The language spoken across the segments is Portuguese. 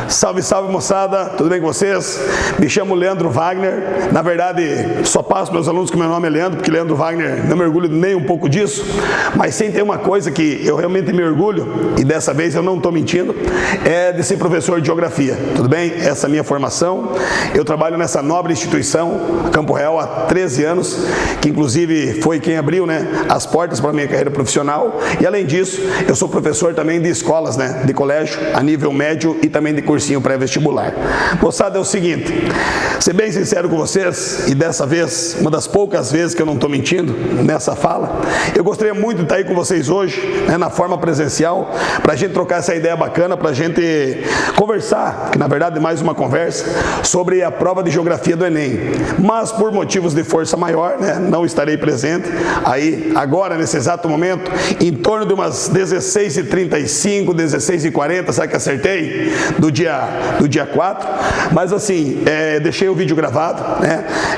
Salve, salve, moçada, tudo bem com vocês? Me chamo Leandro Wagner. Na verdade, só passo meus alunos que meu nome é Leandro, porque Leandro Wagner não me orgulho nem um pouco disso, mas sem ter uma coisa que eu realmente me orgulho, e dessa vez eu não estou mentindo, é de ser professor de geografia, tudo bem? Essa é a minha formação. Eu trabalho nessa nobre instituição, Campo Real, há 13 anos, que inclusive foi quem abriu, as portas para a minha carreira profissional, e além disso, eu sou professor também de escolas, de colégio, a nível médio e também de cursinho pré-vestibular. Moçada, é o seguinte, ser bem sincero com vocês, e dessa vez, uma das poucas vezes que eu não estou mentindo nessa fala, eu gostaria muito de estar aí com vocês hoje, na forma presencial, para a gente trocar essa ideia bacana, para a gente conversar, que na verdade é mais uma conversa, sobre a prova de geografia do Enem. Mas por motivos de força maior, não estarei presente aí agora, nesse exato momento, em torno de umas 16h35, 16h40, sabe que acertei? Do dia 4, mas assim, deixei o vídeo gravado,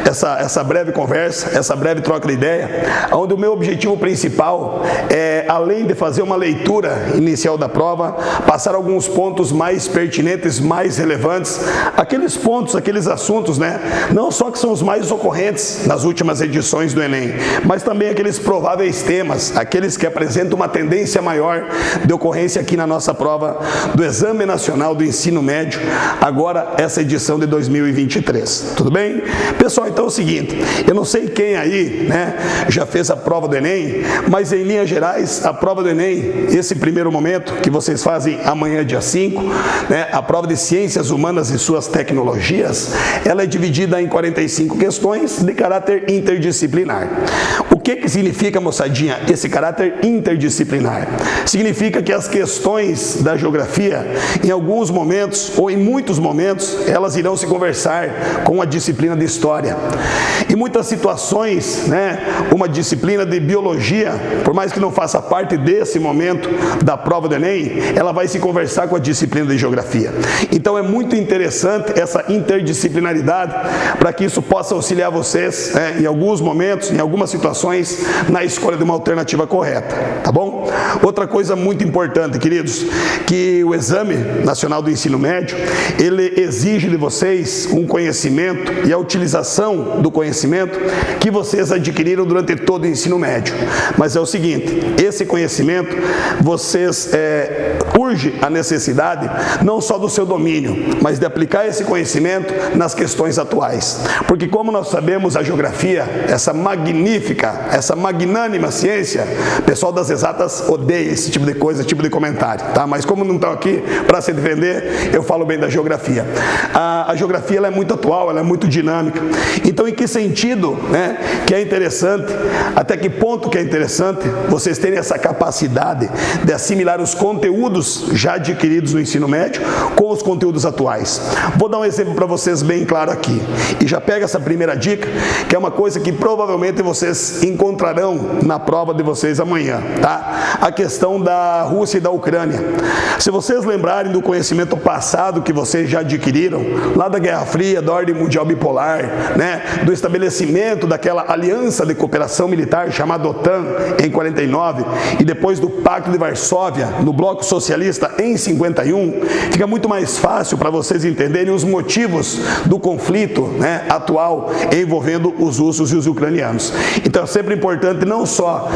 essa breve conversa, essa breve troca de ideia, onde o meu objetivo principal é, além de fazer uma leitura inicial da prova, passar alguns pontos mais pertinentes, mais relevantes, aqueles pontos, aqueles assuntos, não só que são os mais ocorrentes nas últimas edições do Enem, mas também aqueles prováveis temas, aqueles que apresentam uma tendência maior de ocorrência aqui na nossa prova do Exame Nacional do Ensino Médio, agora essa edição de 2023, tudo bem? Pessoal, então é o seguinte, eu não sei quem aí, já fez a prova do Enem, mas em linhas gerais, a prova do Enem, esse primeiro momento que vocês fazem amanhã, dia 5, a prova de Ciências Humanas e suas Tecnologias, ela é dividida em 45 questões de caráter interdisciplinar. O que significa, moçadinha, esse caráter interdisciplinar? Significa que as questões da geografia, em alguns momentos, ou em muitos momentos, elas irão se conversar com a disciplina de História. Em muitas situações, uma disciplina de Biologia, por mais que não faça parte desse momento da prova do Enem, ela vai se conversar com a disciplina de Geografia. Então é muito interessante essa interdisciplinaridade, para que isso possa auxiliar vocês, em alguns momentos, em algumas situações, na escolha de uma alternativa correta, tá bom? Outra coisa muito importante, queridos, que o Exame Nacional do Ensino Médio, ele exige de vocês um conhecimento e a utilização do conhecimento que vocês adquiriram durante todo o ensino médio. Mas é o seguinte, esse conhecimento, vocês urge a necessidade não só do seu domínio, mas de aplicar esse conhecimento nas questões atuais. Porque como nós sabemos, a geografia, essa magnífica, essa magnânima ciência, o pessoal das exatas odeia esse tipo de coisa, esse tipo de comentário, tá? Mas como não estão aqui para se defender, eu falo bem da geografia. A geografia, ela é muito atual, ela é muito dinâmica. Então, em que sentido, que é interessante, até que ponto que é interessante vocês terem essa capacidade de assimilar os conteúdos já adquiridos no ensino médio com os conteúdos atuais. Vou dar um exemplo para vocês bem claro aqui. E já pega essa primeira dica, que é uma coisa que provavelmente vocês encontrarão na prova de vocês amanhã, tá? A questão da Rússia e da Ucrânia. Se vocês lembrarem do conhecimento passado que vocês já adquiriram, lá da Guerra Fria, da Ordem Mundial Bipolar, do estabelecimento daquela aliança de cooperação militar chamada OTAN em 49 e depois do Pacto de Varsóvia no Bloco Socialista em 51, fica muito mais fácil para vocês entenderem os motivos do conflito atual envolvendo os russos e os ucranianos. Então é sempre importante não só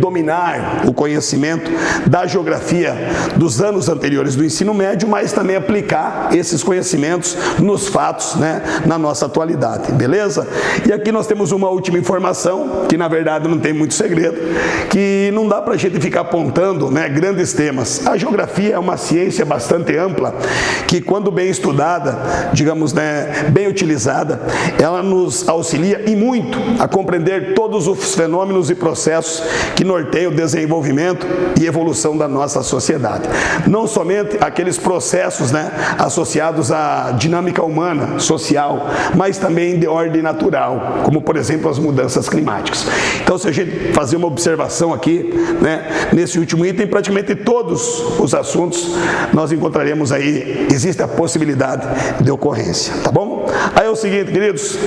dominar o conhecimento da geografia dos anos anteriores do ensino médio, mas também aplicar esses conhecimentos nos fatos, na nossa atualidade, beleza? E aqui nós temos uma última informação, que na verdade não tem muito segredo, que não dá para a gente ficar apontando, grandes temas. A geografia é uma ciência bastante ampla, que quando bem estudada, digamos, bem utilizada, ela nos auxilia e muito a compreender todos os fenômenos e processos que norteiam o desenvolvimento e evolução da nossa sociedade. Não somente aqueles processos, associados à dinâmica humana, social, mas também de ordem natural, como por exemplo as mudanças climáticas. Então, se a gente fazer uma observação aqui, nesse último item, praticamente todos os assuntos nós encontraremos aí, existe a possibilidade de ocorrência, tá bom? Aí é o seguinte, queridos,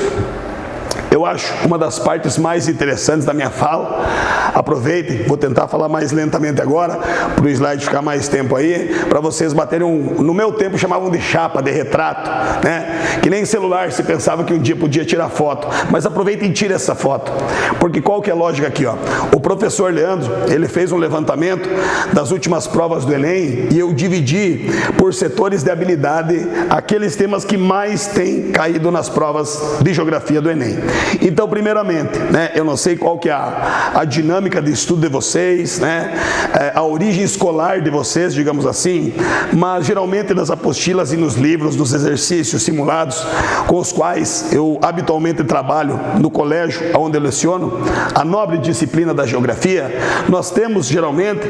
eu acho uma das partes mais interessantes da minha fala. Aproveitem, vou tentar falar mais lentamente agora, para o slide ficar mais tempo aí, para vocês baterem no meu tempo chamavam de chapa, de retrato, né? Que nem celular se pensava que um dia podia tirar foto, mas aproveitem e tire essa foto, porque qual que é a lógica aqui, ó? O professor Leandro, ele fez um levantamento das últimas provas do Enem e eu dividi por setores de habilidade aqueles temas que mais têm caído nas provas de geografia do Enem. Então, primeiramente, né, eu não sei qual que é a dinâmica de estudo de vocês, né, a origem escolar de vocês, digamos assim, mas geralmente nas apostilas e nos livros, nos exercícios simulados com os quais eu habitualmente trabalho no colégio onde eu leciono, a nobre disciplina da geografia, nós temos geralmente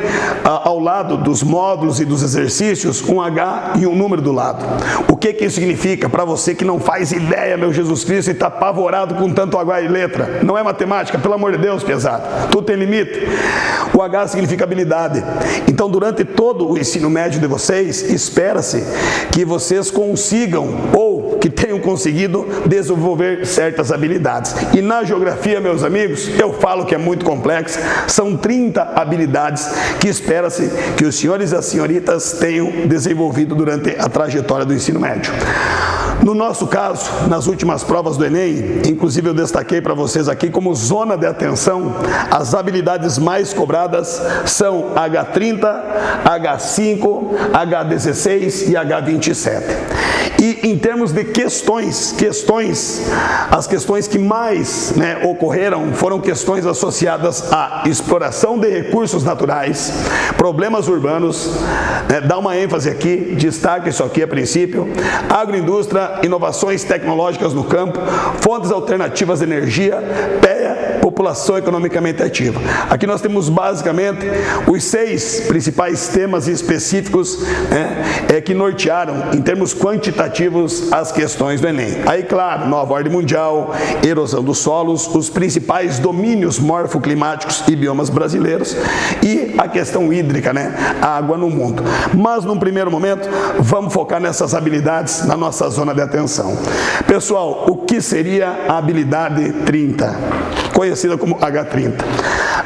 ao lado dos módulos e dos exercícios um H e um número do lado. O que isso significa? Para você que não faz ideia, meu Jesus Cristo, e está apavorado com tanto H e letra, não é matemática, pelo amor de Deus, pesado, tudo tem limite. O H significa habilidade. Então, durante todo o ensino médio de vocês, espera-se que vocês consigam ou que tenham conseguido desenvolver certas habilidades. E na geografia, meus amigos, eu falo que é muito complexa, são 30 habilidades que espera-se que os senhores e as senhoritas tenham desenvolvido durante a trajetória do ensino médio. No nosso caso, nas últimas provas do Enem, inclusive eu destaquei para vocês aqui como zona de atenção, as habilidades mais cobradas são H30, H5, H16 e H27. E em termos de questões, as questões que mais ocorreram foram questões associadas à exploração de recursos naturais, problemas urbanos, dá uma ênfase aqui, destaca isso aqui a princípio, agroindústria, inovações tecnológicas no campo, fontes alternativas de energia, PEA, população economicamente ativa. Aqui nós temos basicamente os 6 principais temas específicos que nortearam em termos quantitativos as questões do Enem. Aí, claro, nova ordem mundial, erosão dos solos, os principais domínios morfoclimáticos e biomas brasileiros e a questão hídrica, a água no mundo. Mas, num primeiro momento, vamos focar nessas habilidades na nossa zona de atenção. Pessoal, o que seria a habilidade 30? Conhecida como H30.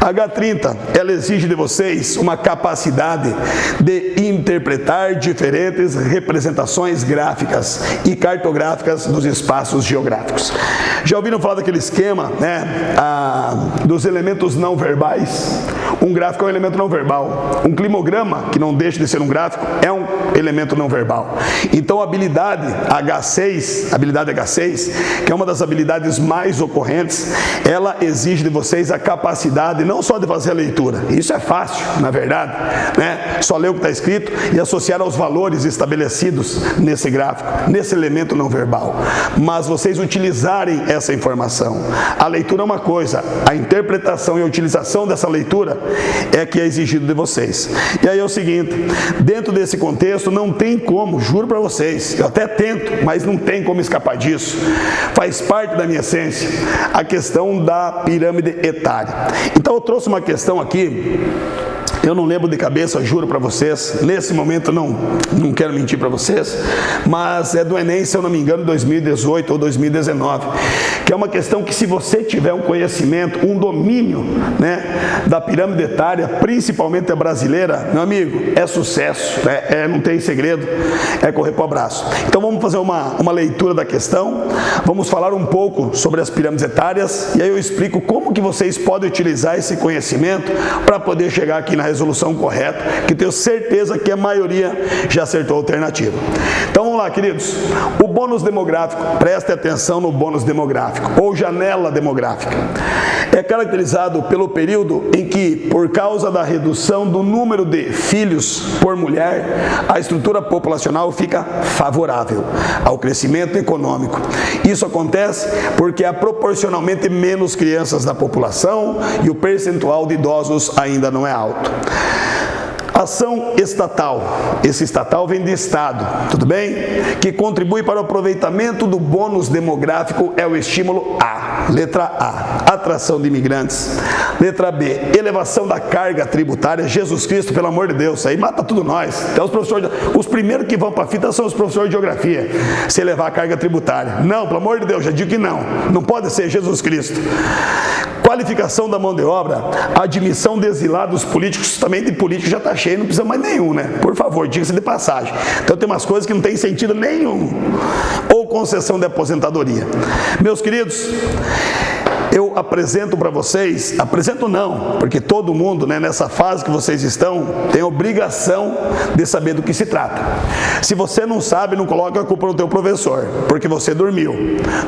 H30, ela exige de vocês uma capacidade de interpretar diferentes representações gráficas e cartográficas dos espaços geográficos. Já ouviram falar daquele esquema, dos elementos não verbais? Um gráfico é um elemento não verbal. Um climograma, que não deixa de ser um gráfico, é um elemento não verbal. Então, a habilidade H6, que é uma das habilidades mais ocorrentes, ela exige de vocês a capacidade não só de fazer a leitura, isso é fácil, na verdade, só ler o que está escrito e associar aos valores estabelecidos nesse gráfico, nesse elemento não verbal, mas vocês utilizarem essa informação. A leitura é uma coisa, a interpretação e a utilização dessa leitura é que é exigido de vocês. E aí é o seguinte, dentro desse contexto não tem como, juro para vocês, eu até tento, mas não tem como escapar disso, faz parte da minha essência, a questão da pirâmide etária. Então eu trouxe uma questão aqui, eu não lembro de cabeça, juro para vocês, nesse momento não quero mentir para vocês, mas é do Enem, se eu não me engano, 2018 ou 2019, que é uma questão que se você tiver um conhecimento, um domínio, da pirâmide etária, principalmente a brasileira, meu amigo, é sucesso, não tem segredo, é correr para o abraço. Então vamos fazer uma leitura da questão, vamos falar um pouco sobre as pirâmides etárias, e aí eu explico como que vocês podem utilizar esse conhecimento para poder chegar aqui na resolução correta, que tenho certeza que a maioria já acertou a alternativa. Então vamos lá, queridos. O bônus demográfico, preste atenção no bônus demográfico, ou janela demográfica. É caracterizado pelo período em que, por causa da redução do número de filhos por mulher, a estrutura populacional fica favorável ao crescimento econômico. Isso acontece porque há proporcionalmente menos crianças da população e o percentual de idosos ainda não é alto. Ação estatal. Esse estatal vem de Estado, tudo bem? Que contribui para o aproveitamento do bônus demográfico é o estímulo A. Letra A, atração de imigrantes. Letra B, elevação da carga tributária. Jesus Cristo, pelo amor de Deus, aí mata tudo nós. Até os professores, os primeiros que vão para a fita são os professores de geografia, se elevar a carga tributária. Não, pelo amor de Deus, já digo que não. Não pode ser Jesus Cristo. Qualificação da mão de obra, admissão de exilados políticos, também de políticos já está cheio, não precisa mais nenhum, né? Por favor, diga-se de passagem. Então tem umas coisas que não tem sentido nenhum. Ou concessão de aposentadoria. Meus queridos, eu apresento para vocês, apresento não, porque todo mundo, né, nessa fase que vocês estão, tem obrigação de saber do que se trata. Se você não sabe, não coloque a culpa no teu professor, porque você dormiu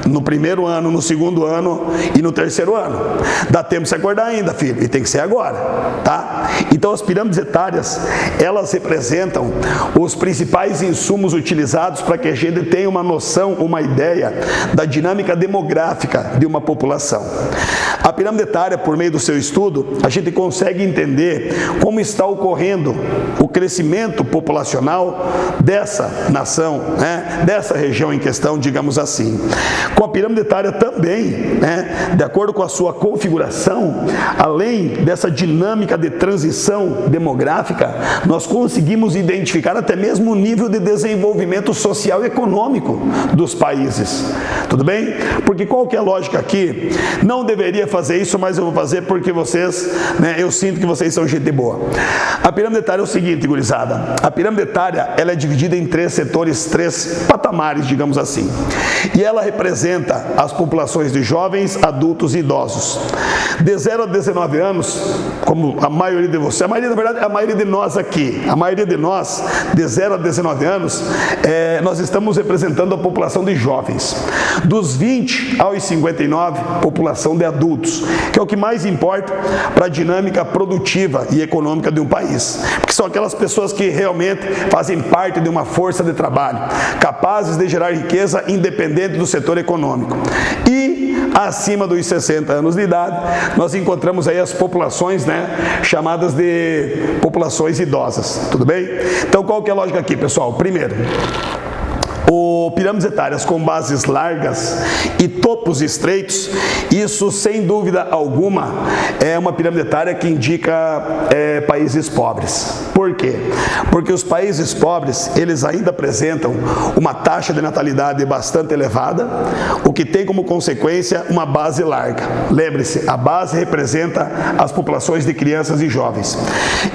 no primeiro ano, no segundo ano e no terceiro ano. Dá tempo de se acordar ainda, filho, e tem que ser agora, tá? Então as pirâmides etárias, elas representam os principais insumos utilizados para que a gente tenha uma noção, uma ideia da dinâmica demográfica de uma população. A pirâmide etária, por meio do seu estudo, a gente consegue entender como está ocorrendo o crescimento populacional dessa nação, né, dessa região em questão, digamos assim. Com a pirâmide etária também, né, de acordo com a sua configuração, além dessa dinâmica de transição demográfica, nós conseguimos identificar até mesmo o nível de desenvolvimento social e econômico dos países. Tudo bem? Porque qual que é a lógica aqui? Não deveria fazer isso, mas eu vou fazer porque vocês, né, eu sinto que vocês são gente boa. A pirâmide etária é o seguinte, gurizada. A pirâmide etária, ela é dividida em três setores, três patamares, digamos assim. E ela representa as populações de jovens, adultos e idosos. De 0 a 19 anos, como a maioria de vocês, na verdade, a maioria de nós aqui, a maioria de nós, de 0 a 19 anos, nós estamos representando a população de jovens. Dos 20 aos 59, população de adultos, que é o que mais importa para a dinâmica produtiva e econômica de um país, porque são aquelas pessoas que realmente fazem parte de uma força de trabalho, capazes de gerar riqueza independente do setor econômico. E acima dos 60 anos de idade, nós encontramos aí as populações, né, chamadas de populações idosas, tudo bem? Então qual que é a lógica aqui, pessoal? Primeiro, pirâmides etárias com bases largas e topos estreitos, isso sem dúvida alguma é uma pirâmide etária que indica países pobres. Por quê? Porque os países pobres, eles ainda apresentam uma taxa de natalidade bastante elevada, o que tem como consequência uma base larga. Lembre-se, a base representa as populações de crianças e jovens.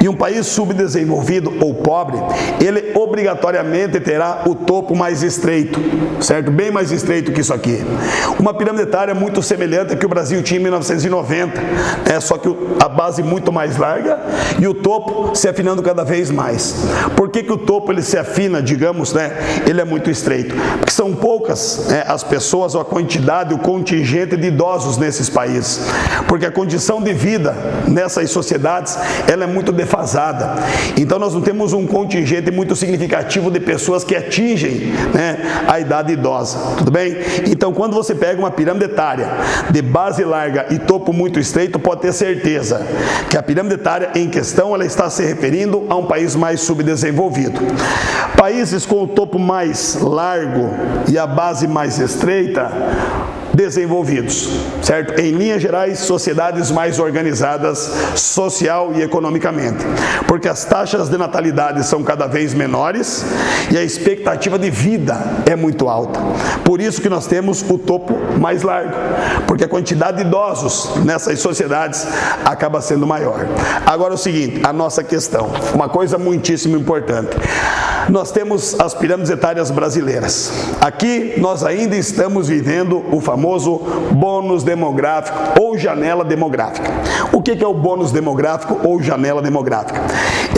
E um país subdesenvolvido ou pobre, ele obrigatoriamente terá o topo mais estreito, certo? Bem mais estreito que isso aqui. Uma pirâmide etária muito semelhante ao que o Brasil tinha em 1990, só que a base muito mais larga e o topo se afinando cada vez mais. Por que o topo ele se afina, digamos, né? Ele é muito estreito? Porque são poucas as pessoas, ou a quantidade, o contingente de idosos nesses países. Porque a condição de vida nessas sociedades, ela é muito defasada. Então nós não temos um contingente muito significativo de pessoas que atingem, né, a idade idosa, tudo bem? Então quando você pega uma pirâmide etária de base larga e topo muito estreito, pode ter certeza que a pirâmide etária em questão, ela está se referindo a um país mais subdesenvolvido. Países com o topo mais largo e a base mais estreita, desenvolvidos, certo? Em linhas gerais, sociedades mais organizadas social e economicamente, porque as taxas de natalidade são cada vez menores e a expectativa de vida é muito alta. Por isso que nós temos o topo mais largo, porque a quantidade de idosos nessas sociedades acaba sendo maior. Agora o seguinte, a nossa questão, uma coisa muitíssimo importante. Nós temos as pirâmides etárias brasileiras. Aqui nós ainda estamos vivendo o famoso bônus demográfico ou janela demográfica. O que é o bônus demográfico ou janela demográfica?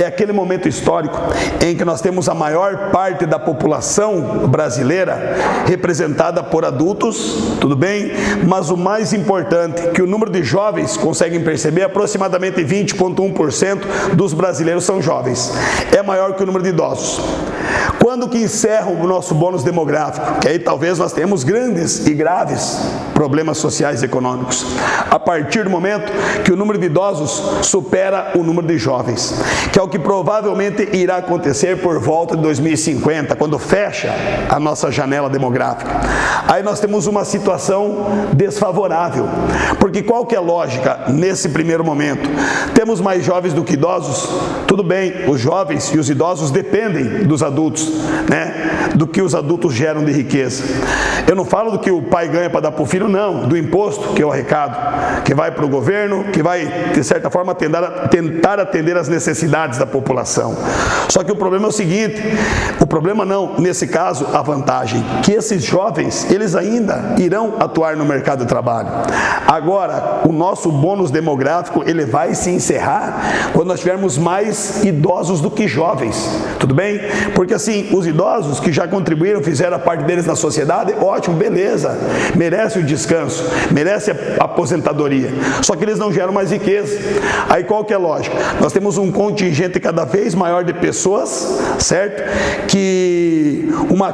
É aquele momento histórico em que nós temos a maior parte da população brasileira representada por adultos, tudo bem? Mas o mais importante, que o número de jovens, conseguem perceber, aproximadamente 20,1% dos brasileiros são jovens. É maior que o número de idosos. Quando que encerra o nosso bônus demográfico? Que aí talvez nós tenhamos grandes e graves problemas sociais e econômicos. A partir do momento que o número de idosos supera o número de jovens, que é o que provavelmente irá acontecer por volta de 2050, quando fecha a nossa janela demográfica. Aí nós temos uma situação desfavorável, porque qual que é a lógica nesse primeiro momento? Temos mais jovens do que idosos? Tudo bem, os jovens e os idosos dependem dos adultos, né? Do que os adultos geram de riqueza. Eu não falo do que o pai ganha para dar para o filho, não, do imposto, que é o arrecado, que vai para o governo, que vai, de certa forma, tentar atender às necessidades da população. Só que o problema é o seguinte, o problema não, nesse caso, a vantagem, que esses jovens, eles ainda irão atuar no mercado de trabalho. Agora, o nosso bônus demográfico, ele vai se encerrar quando nós tivermos mais idosos do que jovens, tudo bem? Porque assim, os idosos que já contribuíram, fizeram a parte deles na sociedade, ótimo, beleza, merece o descanso, merece a aposentadoria, só que eles não geram mais riqueza. Aí qual que é a lógica? Nós temos um contingente cada vez maior de pessoas, certo? Que uma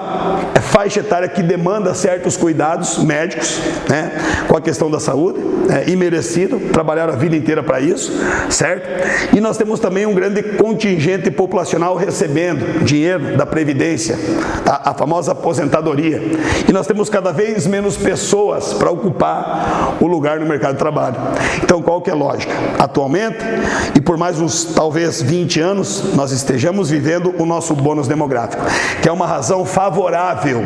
faixa etária que demanda certos cuidados médicos, né? Com a questão da saúde, imerecido, trabalharam a vida inteira para isso, certo? E nós temos também um grande contingente populacional recebendo dinheiro da Previdência, a famosa aposentadoria. E nós temos cada vez menos pessoas para ocupar o lugar no mercado de trabalho. Então, qual que é a lógica? Atualmente, e por mais uns, talvez 20 anos, nós estejamos vivendo o nosso bônus demográfico, que é uma razão favorável,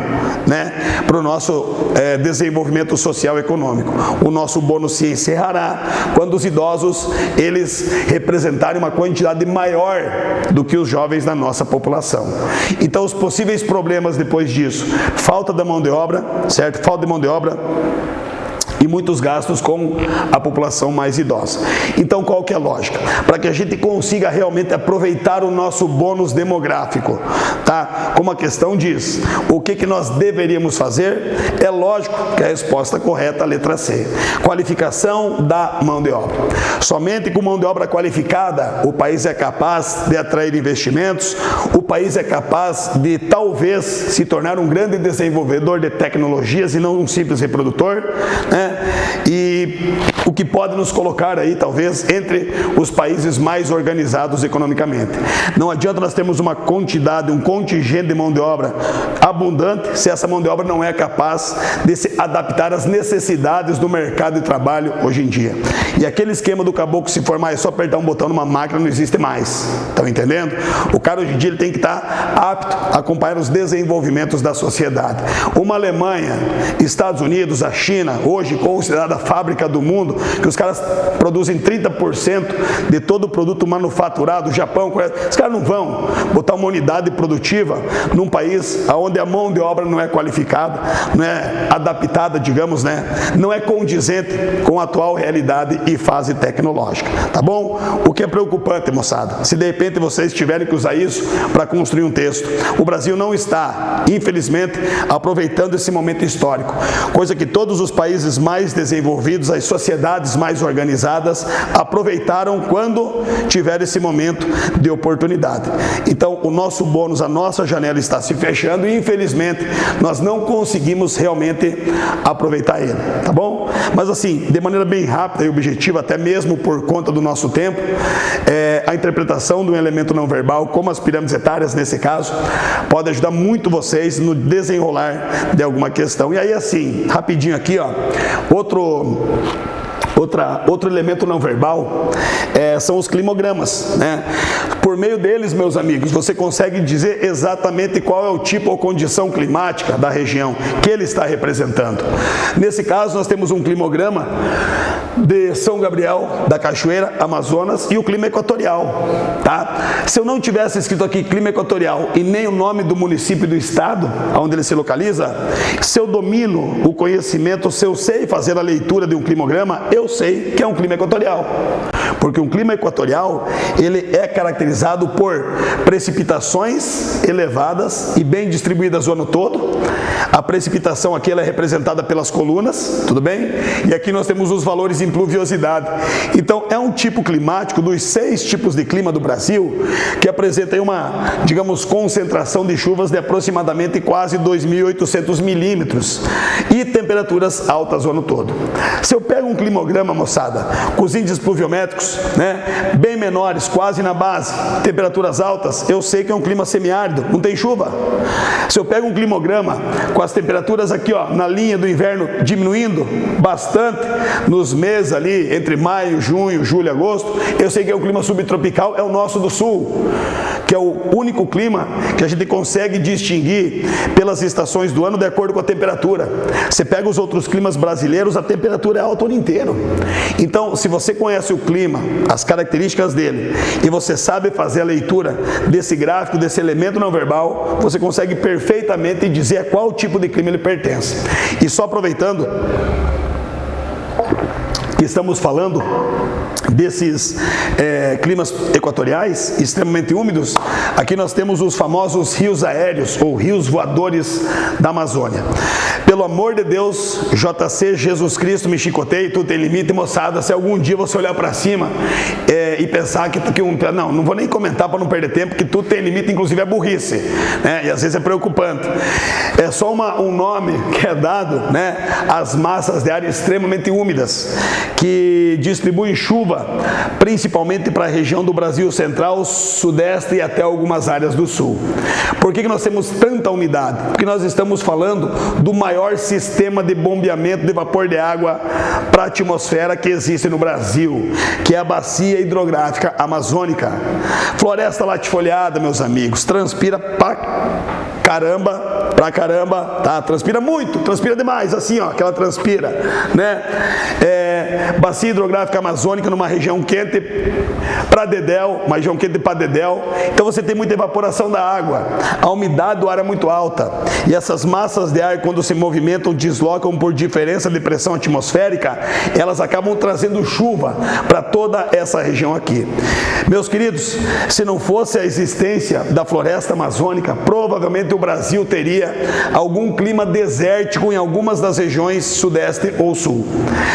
né, para o nosso desenvolvimento social e econômico. O nosso bônus se encerrará quando os idosos, eles representarem uma quantidade maior do que os jovens da nossa população. Então, os possíveis problemas depois disso, falta da mão de obra, certo? Falta de mão de obra e muitos gastos com a população mais idosa. Então, qual que é a lógica? Para que a gente consiga realmente aproveitar o nosso bônus demográfico, tá? Como a questão diz, o que nós deveríamos fazer? É lógico que a resposta correta é a letra C. Qualificação da mão de obra. Somente com mão de obra qualificada, o país é capaz de atrair investimentos, o país é capaz de, talvez, se tornar um grande desenvolvedor de tecnologias e não um simples reprodutor, né? E o que pode nos colocar aí, talvez, entre os países mais organizados economicamente. Não adianta nós termos uma quantidade, um contingente de mão de obra abundante, se essa mão de obra não é capaz de se adaptar às necessidades do mercado de trabalho hoje em dia. E aquele esquema do caboclo se formar é só apertar um botão numa máquina, não existe mais. Estão entendendo? O cara hoje em dia ele tem que estar apto a acompanhar os desenvolvimentos da sociedade. Uma Alemanha, Estados Unidos, a China, hoje considerada a fábrica do mundo, que os caras produzem 30% de todo o produto manufaturado, o Japão, os caras não vão botar uma unidade produtiva num país onde a mão de obra não é qualificada, não é adaptada, digamos, né? Não é condizente com a atual realidade e fase tecnológica, tá bom? O que é preocupante, moçada, se de repente vocês tiverem que usar isso para construir um texto, o Brasil não está, infelizmente, aproveitando esse momento histórico, coisa que todos os países mais desenvolvidos, as sociedades mais organizadas aproveitaram quando tiveram esse momento de oportunidade. Então, o nosso bônus, a nossa janela está se fechando e, infelizmente, nós não conseguimos realmente aproveitar ele, tá bom? Mas assim, de maneira bem rápida e objetiva, até mesmo por conta do nosso tempo, a interpretação do elemento não verbal, como as pirâmides etárias nesse caso, pode ajudar muito vocês no desenrolar de alguma questão. E aí assim, rapidinho aqui, ó, outro elemento não verbal são os climogramas, né? Por meio deles, meus amigos, você consegue dizer exatamente qual é o tipo ou condição climática da região que ele está representando. Nesse caso, nós temos um climograma de São Gabriel, da Cachoeira, Amazonas, e o clima equatorial, tá? Se eu não tivesse escrito aqui clima equatorial e nem o nome do município e do estado onde ele se localiza, se eu domino o conhecimento, se eu sei fazer a leitura de um climograma, eu sei que é um clima equatorial. Porque um clima equatorial, ele é caracterizado por precipitações elevadas e bem distribuídas o ano todo, A precipitação aqui ela é representada pelas colunas, tudo bem? E aqui nós temos os valores em pluviosidade. Então é um tipo climático dos 6 tipos de clima do Brasil que apresenta aí uma, digamos, concentração de chuvas de aproximadamente quase 2.800 milímetros e temperaturas altas o ano todo. Se eu pego um climograma, moçada, com os índices pluviométricos, né, bem menores, quase na base, temperaturas altas, eu sei que é um clima semiárido, não tem chuva. Se eu pego um climograma com as temperaturas aqui, ó, na linha do inverno diminuindo bastante, nos meses ali, entre maio, junho, julho e agosto, eu sei que é o clima subtropical, é o nosso do sul, que é o único clima que a gente consegue distinguir pelas estações do ano de acordo com a temperatura. Você pega os outros climas brasileiros, a temperatura é alta o ano inteiro. Então, se você conhece o clima, as características dele, e você sabe fazer a leitura desse gráfico, desse elemento não verbal, você consegue perfeitamente dizer a qual tipo de clima ele pertence. E só aproveitando que estamos falando desses climas equatoriais extremamente úmidos, aqui nós temos os famosos rios aéreos ou rios voadores da Amazônia. Pelo amor de Deus, JC, Jesus Cristo, me chicoteie, tudo tem limite, moçada. Se algum dia você olhar para cima e pensar que não vou nem comentar para não perder tempo, que tudo tem limite, inclusive é burrice, né? E às vezes é preocupante. É só um nome que é dado, né, às massas de ar extremamente úmidas que distribuem chuva principalmente para a região do Brasil central, sudeste e até algumas áreas do sul. Por que nós temos tanta umidade? Porque nós estamos falando do maior sistema de bombeamento de vapor de água para a atmosfera que existe no Brasil, que é a bacia hidrográfica amazônica. Floresta latifoliada, meus amigos, transpira pra caramba, tá? Transpira muito, transpira demais, assim, ó, que ela transpira, né? Bacia hidrográfica amazônica numa região quente para dedéu, uma região quente para dedéu. Então você tem muita evaporação da água, a umidade do ar é muito alta e essas massas de ar, quando se movimentam, deslocam por diferença de pressão atmosférica, elas acabam trazendo chuva para toda essa região aqui. Meus queridos, se não fosse a existência da floresta amazônica, provavelmente o Brasil teria algum clima desértico em algumas das regiões sudeste ou sul.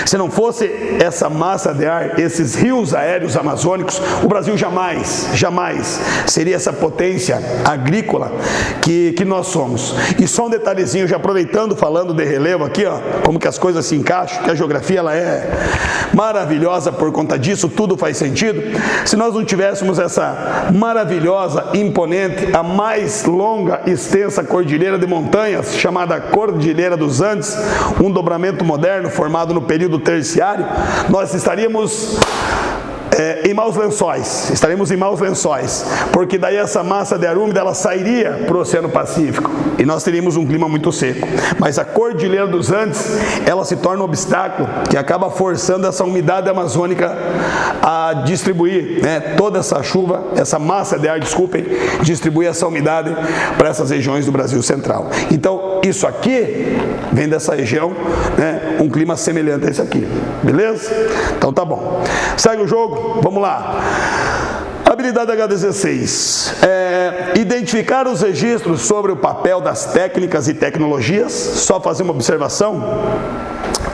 Se não fosse essa massa de ar, esses rios aéreos amazônicos, o Brasil jamais seria essa potência agrícola que nós somos. E só um detalhezinho, já aproveitando, falando de relevo aqui, ó, como que as coisas se encaixam, que a geografia ela é maravilhosa por conta disso, tudo faz sentido. Se nós não tivéssemos essa maravilhosa, imponente, a mais longa, extensa cordilheira de montanhas, chamada Cordilheira dos Andes, um dobramento moderno formado no período terciário, nós estaríamos em maus lençóis, porque daí essa massa de ar úmida ela sairia para o Oceano Pacífico e nós teríamos um clima muito seco. Mas a Cordilheira dos Andes, ela se torna um obstáculo que acaba forçando essa umidade amazônica a distribuir, né, toda essa chuva, essa massa de ar, distribuir essa umidade para essas regiões do Brasil central. Então, isso aqui vem dessa região, né, um clima semelhante a esse aqui, beleza? Então tá bom. Segue o jogo. Vamos lá. Habilidade H16. Identificar os registros sobre o papel das técnicas e tecnologias. Só fazer uma observação,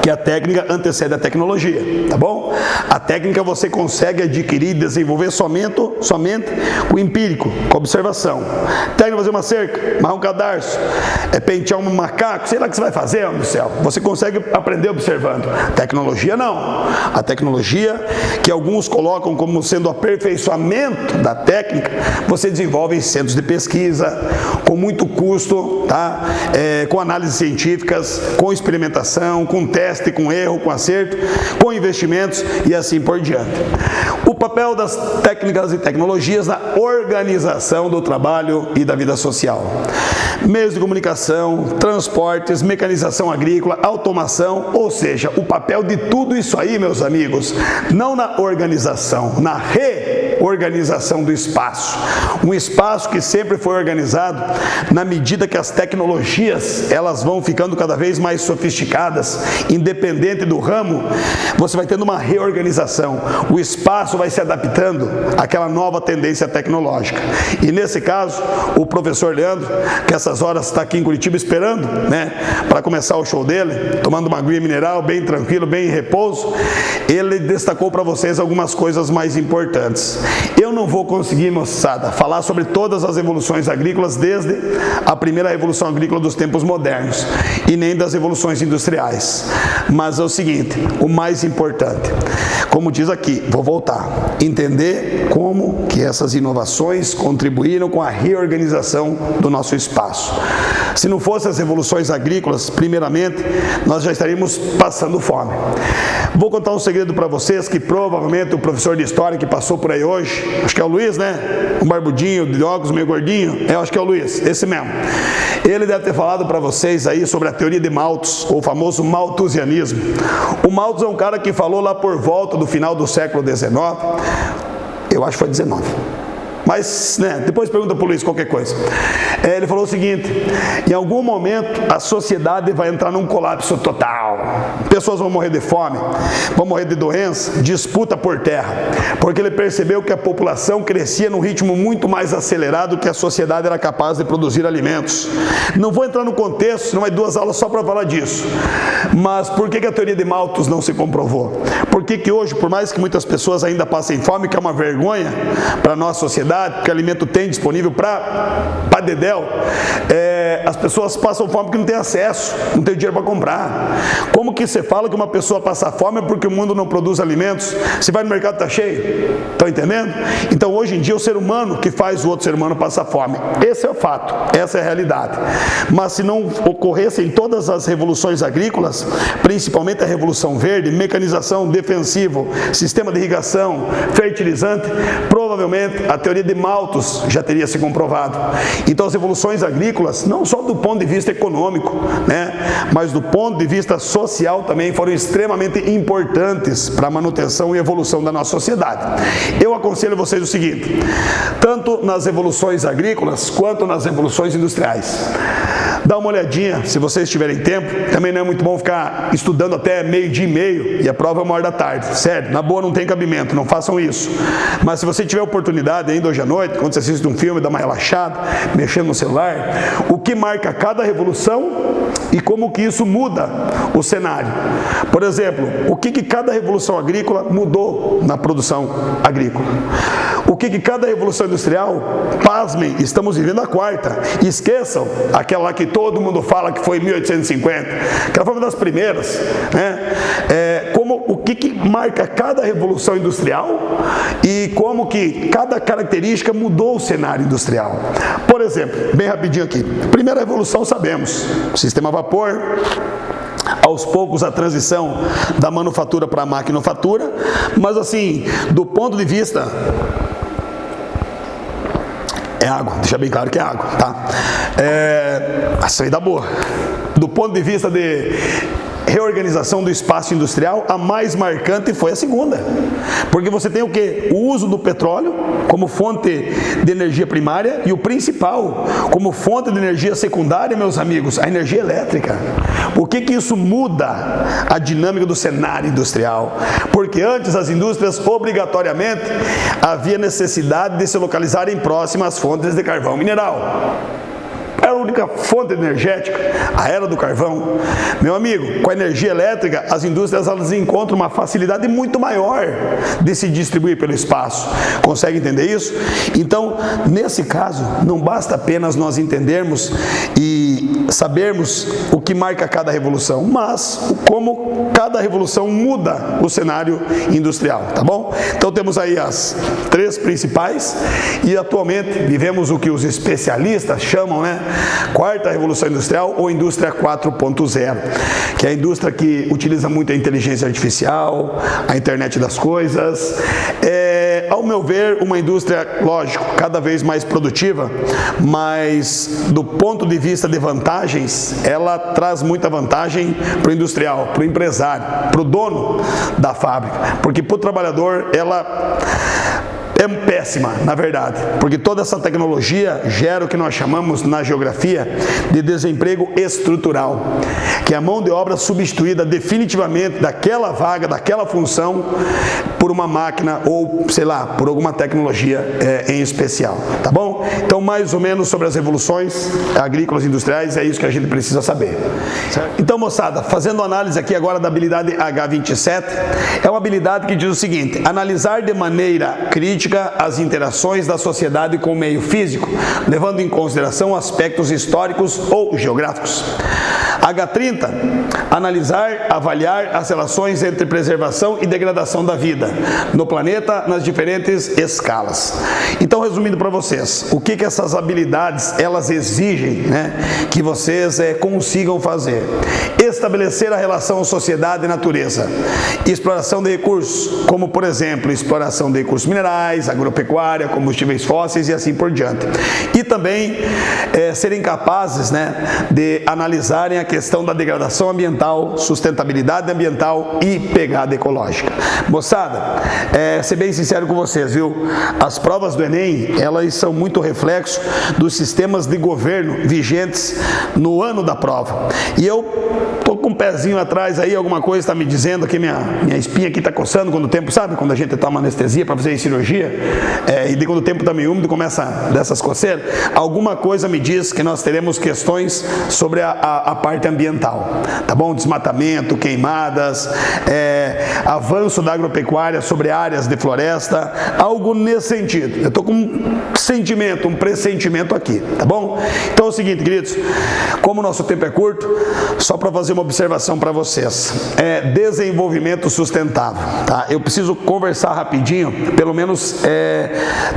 que a técnica antecede a tecnologia, tá bom? A técnica você consegue adquirir e desenvolver somente com o empírico, com a observação. Técnica fazer uma cerca, amarrar um cadarço, pentear um macaco, sei lá o que você vai fazer, homem do céu. Você consegue aprender observando. Tecnologia não. A tecnologia, que alguns colocam como sendo o aperfeiçoamento da técnica, você desenvolve em centros de pesquisa, com muito custo, tá? Com análises científicas, com experimentação, com teste, com erro, com acerto, com investimentos e assim por diante. O papel das técnicas e tecnologias na organização do trabalho e da vida social. Meios de comunicação, transportes, mecanização agrícola, automação, ou seja, o papel de tudo isso aí, meus amigos, não na organização, na reorganização do espaço. Um espaço que sempre foi organizado na medida que as tecnologias elas vão ficando cada vez mais sofisticadas, independente do ramo, você vai tendo uma reorganização. O espaço vai se adaptando àquela nova tendência tecnológica. E nesse caso, o professor Leandro, que essas horas está aqui em Curitiba esperando, né, para começar o show dele, tomando uma aguinha mineral, bem tranquilo, bem em repouso, ele destacou para vocês algumas coisas mais importantes. Eu não vou conseguir, moçada, falar sobre todas as evoluções agrícolas desde a primeira revolução agrícola dos tempos modernos e nem das revoluções industriais. Mas é o seguinte, o mais importante, como diz aqui, vou voltar, entender como que essas inovações contribuíram com a reorganização do nosso espaço. Se não fossem as revoluções agrícolas, primeiramente, nós já estaríamos passando fome. Vou contar um segredo para vocês que provavelmente o professor de história que passou por aí hoje, acho que é o Luiz, né? Um barbudinho, de óculos, meio gordinho, acho que é o Luiz, esse mesmo. Ele deve ter falado para vocês aí sobre a teoria de Malthus, ou o famoso malthusianismo. O Malthus é um cara que falou lá por volta do final do século XIX, eu acho que foi 19. Mas, né, depois pergunta para o Luiz qualquer coisa. Ele falou o seguinte: em algum momento a sociedade vai entrar num colapso total. Pessoas vão morrer de fome, vão morrer de doença, disputa por terra. Porque ele percebeu que a população crescia num ritmo muito mais acelerado que a sociedade era capaz de produzir alimentos. Não vou entrar no contexto, senão vai 2 aulas só para falar disso. Mas por que a teoria de Malthus não se comprovou? Por que hoje, por mais que muitas pessoas ainda passem fome, que é uma vergonha para a nossa sociedade, porque alimento tem disponível para dedéu, as pessoas passam fome porque não tem acesso, não tem dinheiro para comprar. Como que você fala que uma pessoa passa fome é porque o mundo não produz alimentos? Se vai no mercado está cheio, estão entendendo? Então hoje em dia é o ser humano que faz o outro ser humano passar fome. Esse é o fato, essa é a realidade. Mas se não ocorressem todas as revoluções agrícolas, principalmente a Revolução Verde, mecanização, defensivo, sistema de irrigação, fertilizante, provavelmente a teoria de Malthus já teria se comprovado. Então as revoluções agrícolas, não só do ponto de vista econômico, né, mas do ponto de vista social também foram extremamente importantes para a manutenção e evolução da nossa sociedade. Eu aconselho vocês o seguinte, tanto nas revoluções agrícolas quanto nas revoluções industriais, dá uma olhadinha, se vocês tiverem tempo. Também não é muito bom ficar estudando até 12:30 e a prova é 1h da tarde, sério, na boa não tem cabimento, não façam isso. Mas se você tiver oportunidade ainda hoje à noite, quando você assiste um filme, dá uma relaxada, mexendo no celular, o que marca cada revolução e como que isso muda o cenário. Por exemplo, o que cada revolução agrícola mudou na produção agrícola? O que cada revolução industrial, pasmem, estamos vivendo a 4ª. Esqueçam aquela lá que todo mundo fala que foi em 1850, que ela foi uma das primeiras, né? O que marca cada revolução industrial e como que cada característica mudou o cenário industrial. Por exemplo, bem rapidinho aqui, primeira revolução sabemos, sistema a vapor, aos poucos a transição da manufatura para a maquinofatura, mas assim, do ponto de vista... É água, deixa bem claro que é água, tá? Essa aí dá boa. Do ponto de vista de reorganização do espaço industrial, a mais marcante foi a segunda. Porque você tem o quê? O uso do petróleo como fonte de energia primária e o principal, como fonte de energia secundária, meus amigos, a energia elétrica. Por que isso muda a dinâmica do cenário industrial? Porque antes as indústrias, obrigatoriamente, havia necessidade de se localizarem próximas às fontes de carvão mineral. Era a única fonte energética, a era do carvão. Meu amigo, com a energia elétrica, as indústrias elas encontram uma facilidade muito maior de se distribuir pelo espaço. Consegue entender isso? Então, nesse caso, não basta apenas nós entendermos e sabermos o que marca cada revolução, mas como cada revolução muda o cenário industrial, tá bom? Então temos aí as 3 principais e atualmente vivemos o que os especialistas chamam, né? 4ª Revolução Industrial ou Indústria 4.0, que é a indústria que utiliza muito a inteligência artificial, a internet das coisas. Ao meu ver, uma indústria, lógico, cada vez mais produtiva, mas do ponto de vista de vantagens, ela traz muita vantagem para o industrial, para o empresário, para o dono da fábrica, porque para o trabalhador, ela é péssima, na verdade, porque toda essa tecnologia gera o que nós chamamos na geografia de desemprego estrutural, que é a mão de obra substituída definitivamente daquela vaga, daquela função, por uma máquina ou, sei lá, por alguma tecnologia em especial, tá bom? Então, mais ou menos sobre as revoluções agrícolas e industriais, é isso que a gente precisa saber. Então, moçada, fazendo análise aqui agora da habilidade H27, é uma habilidade que diz o seguinte: analisar de maneira crítica as interações da sociedade com o meio físico, levando em consideração aspectos históricos ou geográficos. H30, analisar, avaliar as relações entre preservação e degradação da vida no planeta nas diferentes escalas. Então, resumindo para vocês, o que essas habilidades elas exigem, né, que vocês consigam fazer? Estabelecer a relação sociedade e natureza, exploração de recursos, como por exemplo, exploração de recursos minerais, agropecuária, combustíveis fósseis e assim por diante. E também serem capazes, né, de analisarem a questão da degradação ambiental, sustentabilidade ambiental e pegada ecológica. Moçada, ser bem sincero com vocês, viu? As provas do Enem, elas são muito reflexo dos sistemas de governo vigentes no ano da prova. E eu tô com um pezinho atrás aí, alguma coisa está me dizendo que minha espinha aqui está coçando quando o tempo, sabe? Quando a gente toma anestesia para fazer cirurgia, e de quando o tempo está meio úmido, começa dessas coceiras. Alguma coisa me diz que nós teremos questões sobre a parte ambiental, tá bom? Desmatamento, queimadas, avanço da agropecuária sobre áreas de floresta, algo nesse sentido. Eu estou com um sentimento, um pressentimento aqui, tá bom? Então é o seguinte, queridos, como o nosso tempo é curto, só para fazer uma observação para vocês, desenvolvimento sustentável, tá? Eu preciso conversar rapidinho, pelo menos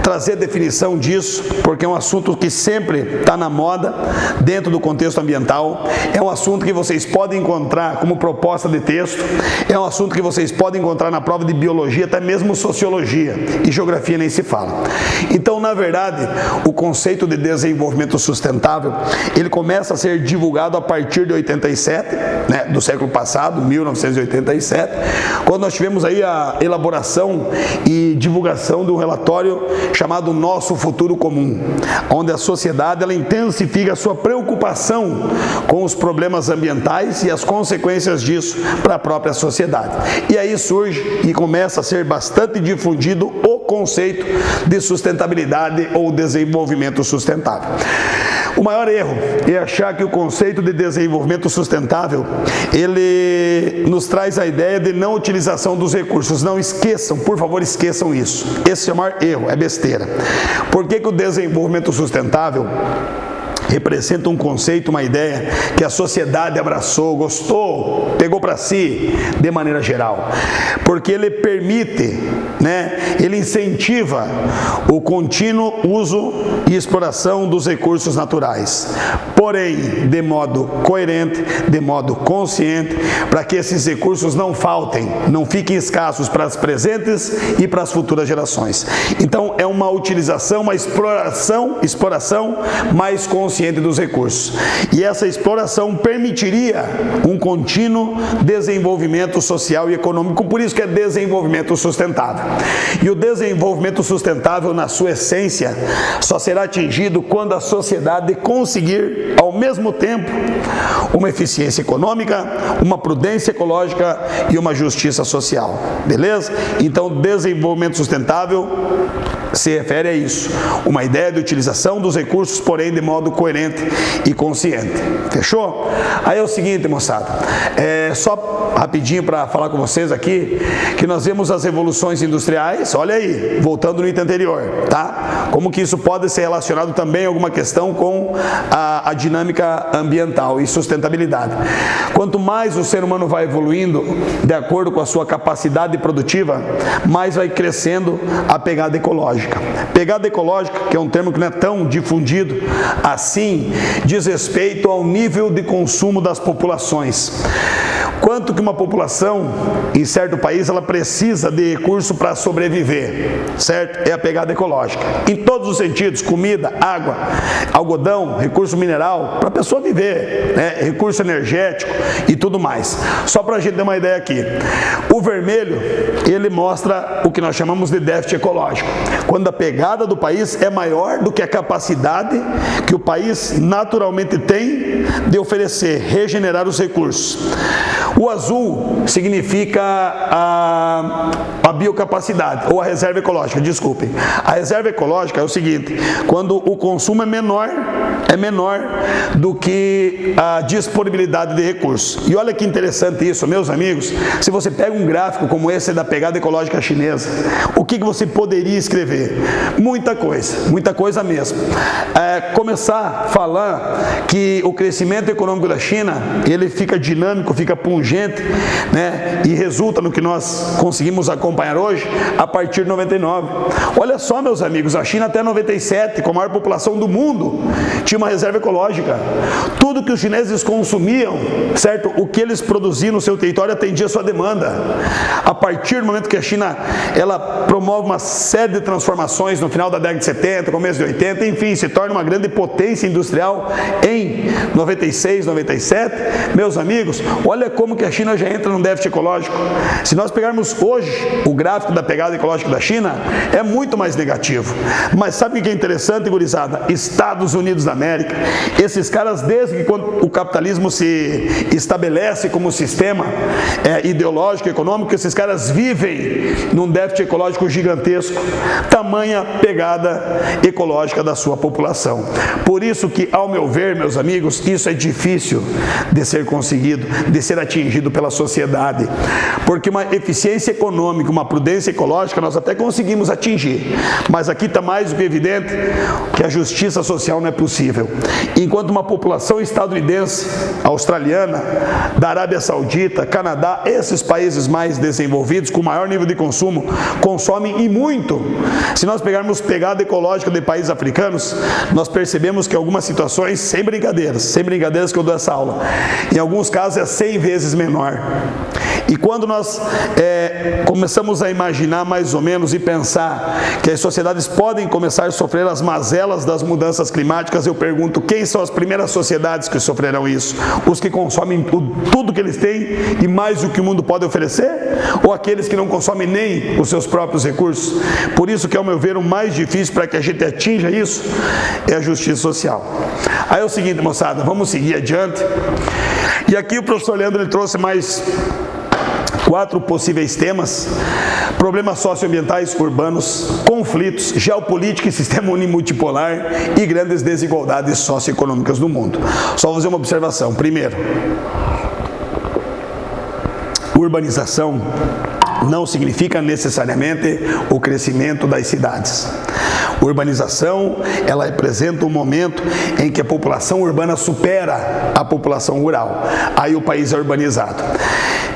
trazer a definição disso, porque é um assunto que sempre está na moda dentro do contexto ambiental, é um assunto que vocês podem encontrar como proposta de texto, é um assunto que vocês podem encontrar na prova de biologia, até mesmo sociologia, e geografia nem se fala. Então, na verdade, o conceito de desenvolvimento sustentável, ele começa a ser divulgado a partir de 87, né, do século passado, 1987, quando nós tivemos aí a elaboração e divulgação de um relatório chamado Nosso Futuro Comum, onde a sociedade ela intensifica a sua preocupação com os problemas ambientais e as consequências disso para a própria sociedade. E aí surge e começa a ser bastante difundido o conceito de sustentabilidade ou desenvolvimento sustentável. O maior erro é achar que o conceito de desenvolvimento sustentável, ele nos traz a ideia de não utilização dos recursos. Não esqueçam, por favor, esqueçam isso. Esse é o maior erro, é besteira. Por que o desenvolvimento sustentável representa um conceito, uma ideia que a sociedade abraçou, gostou, pegou para si de maneira geral? Porque ele permite, né, ele incentiva o contínuo uso e exploração dos recursos naturais, porém de modo coerente, de modo consciente, para que esses recursos não faltem, não fiquem escassos para as presentes e para as futuras gerações. Então é uma utilização, uma exploração mais consciente dos recursos. E essa exploração permitiria um contínuo desenvolvimento social e econômico, por isso que é desenvolvimento sustentável. E o desenvolvimento sustentável, na sua essência, só será atingido quando a sociedade conseguir, ao mesmo tempo, uma eficiência econômica, uma prudência ecológica e uma justiça social. Beleza? Então, desenvolvimento sustentável se refere a isso, uma ideia de utilização dos recursos, porém de modo coerente e consciente. Fechou? Aí é o seguinte, moçada, só rapidinho para falar com vocês aqui, que nós vemos as revoluções industriais, olha aí, voltando no item anterior, tá? Como que isso pode ser relacionado também a alguma questão com a dinâmica ambiental e sustentabilidade. Quanto mais o ser humano vai evoluindo, de acordo com a sua capacidade produtiva, mais vai crescendo a pegada ecológica. Pegada ecológica, que é um termo que não é tão difundido assim, diz respeito ao nível de consumo das populações. quanto que uma população em certo país ela precisa de recurso para sobreviver, certo? É a pegada ecológica. Em todos os sentidos, comida, água, algodão, recurso mineral, para a pessoa viver, né? Recurso energético e tudo mais. Só para a gente ter uma ideia aqui. O vermelho, ele mostra o que nós chamamos de déficit ecológico. Quando a pegada do país é maior do que a capacidade que o país naturalmente tem de oferecer, regenerar os recursos. O azul significa a biocapacidade, ou a reserva ecológica, desculpem. A reserva ecológica é o seguinte: quando o consumo é menor do que a disponibilidade de recursos. E olha que interessante isso, meus amigos. Se você pega um gráfico como esse da pegada ecológica chinesa, o que você poderia escrever? Muita coisa mesmo. Começar a falar que o crescimento econômico da China, ele fica dinâmico, fica pungente, né? E resulta no que nós conseguimos acompanhar hoje a partir de 99. Olha só, meus amigos, a China até 97, com a maior população do mundo, tinha uma reserva ecológica. Tudo que os chineses consumiam, certo? O que eles produziam no seu território atendia a sua demanda. A partir do momento que a China ela promove uma série de transformações no final da década de 70, começo de 80, enfim, se torna uma grande potência industrial em 96, 97, meus amigos, olha como que a China já entra num déficit ecológico. Se nós pegarmos hoje o gráfico da pegada ecológica da China, é muito mais negativo. Mas sabe o que é interessante, gurizada? Estados Unidos da América, esses caras, desde que quando o capitalismo se estabelece como sistema ideológico, econômico, esses caras vivem num déficit ecológico gigantesco, tamanha pegada ecológica da sua população. Por isso que, ao meu ver, meus amigos, isso é difícil de ser conseguido, de ser atingido pela sociedade, porque uma eficiência econômica, uma prudência ecológica nós até conseguimos atingir, mas aqui está mais do que evidente que a justiça social não é possível. Enquanto uma população estadunidense, australiana, da Arábia Saudita, Canadá, esses países mais desenvolvidos, com maior nível de consumo, consomem e muito. Se nós pegarmos pegada ecológica de países africanos, nós percebemos que algumas situações, sem brincadeiras que eu dou essa aula, em alguns casos é 100 vezes menor. E quando nós começamos a imaginar mais ou menos e pensar que as sociedades podem começar a sofrer as mazelas das mudanças climáticas, eu pergunto, quem são as primeiras sociedades que sofrerão isso? Os que consomem tudo que eles têm e mais do que o mundo pode oferecer? Ou aqueles que não consomem nem os seus próprios recursos? Por isso que, ao meu ver, o mais difícil para que a gente atinja isso é a justiça social. Aí é o seguinte, moçada, vamos seguir adiante. E aqui o professor Leandro ele trouxe mais 4 possíveis temas: problemas socioambientais urbanos, conflitos, geopolítica e sistema unimultipolar e grandes desigualdades socioeconômicas no mundo. Só vou fazer uma observação. Primeiro, urbanização não significa necessariamente o crescimento das cidades. Urbanização, ela representa um momento em que a população urbana supera a população rural. Aí o país é urbanizado.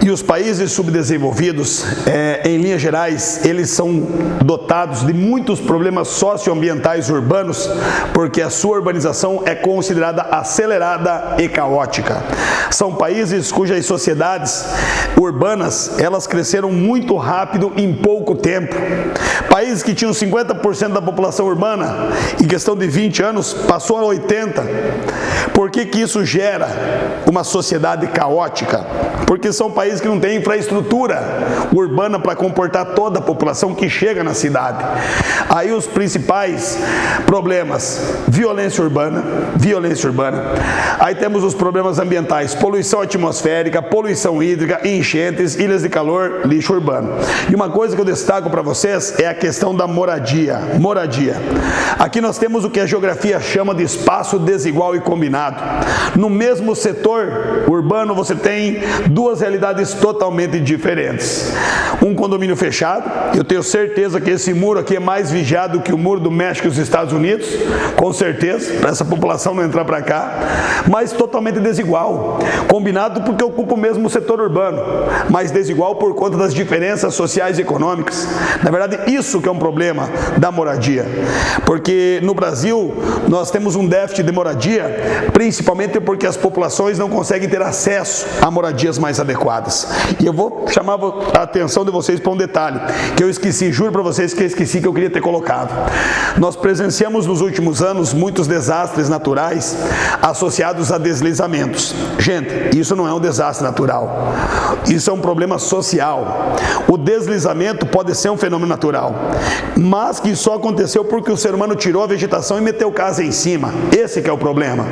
E os países subdesenvolvidos, em linhas gerais, eles são dotados de muitos problemas socioambientais urbanos, porque a sua urbanização é considerada acelerada e caótica. São países cujas sociedades urbanas, elas cresceram muito rápido em pouco tempo. Países que tinham 50% da população urbana, em questão de 20 anos, passou a 80%. Por que que isso gera uma sociedade caótica? Porque são países que não têm infraestrutura urbana para comportar toda a população que chega na cidade. Aí os principais problemas: violência urbana. Aí temos os problemas ambientais: poluição atmosférica, poluição hídrica, enchentes, ilhas de calor, lixo urbano. E uma coisa que eu destaco para vocês é a questão da moradia. Aqui nós temos o que a geografia chama de espaço desigual e combinado. No mesmo setor urbano você tem duas realidades totalmente diferentes. Um condomínio fechado, eu tenho certeza que esse muro aqui é mais vigiado que o muro do México e dos Estados Unidos, com certeza, para essa população não entrar para cá, mas totalmente desigual. Combinado porque ocupa o mesmo setor urbano, mas desigual por conta das diferenças sociais e econômicas. Na verdade, isso isso que é um problema da moradia. Porque no Brasil nós temos um déficit de moradia, principalmente porque as populações não conseguem ter acesso a moradias mais adequadas. E eu vou chamar a atenção de vocês para um detalhe, que eu esqueci, juro para vocês que eu esqueci, que eu queria ter colocado. Nós presenciamos nos últimos anos muitos desastres naturais associados a deslizamentos. Gente, isso não é um desastre natural, isso é um problema social. O deslizamento pode ser um fenômeno natural, mas que só aconteceu porque o ser humano tirou a vegetação e meteu casa em cima. Esse que é o problema.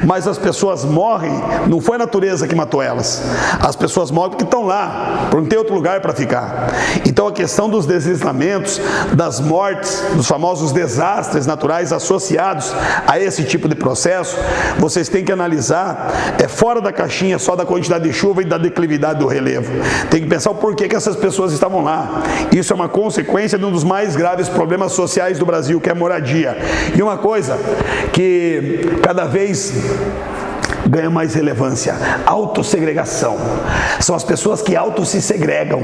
Mas as pessoas morrem, não foi a natureza que matou elas. As pessoas morrem porque estão lá, porque não tem outro lugar para ficar. Então a questão dos deslizamentos, das mortes, dos famosos desastres naturais associados a esse tipo de processo, vocês têm que analisar fora da caixinha só da quantidade de chuva e da declividade do relevo. Tem que pensar o porquê que essas pessoas estavam lá. Isso é uma consequência de um dos mais graves problemas sociais do Brasil, que é a moradia. E uma coisa que cada vez ganha mais relevância: autossegregação. São as pessoas que se segregam.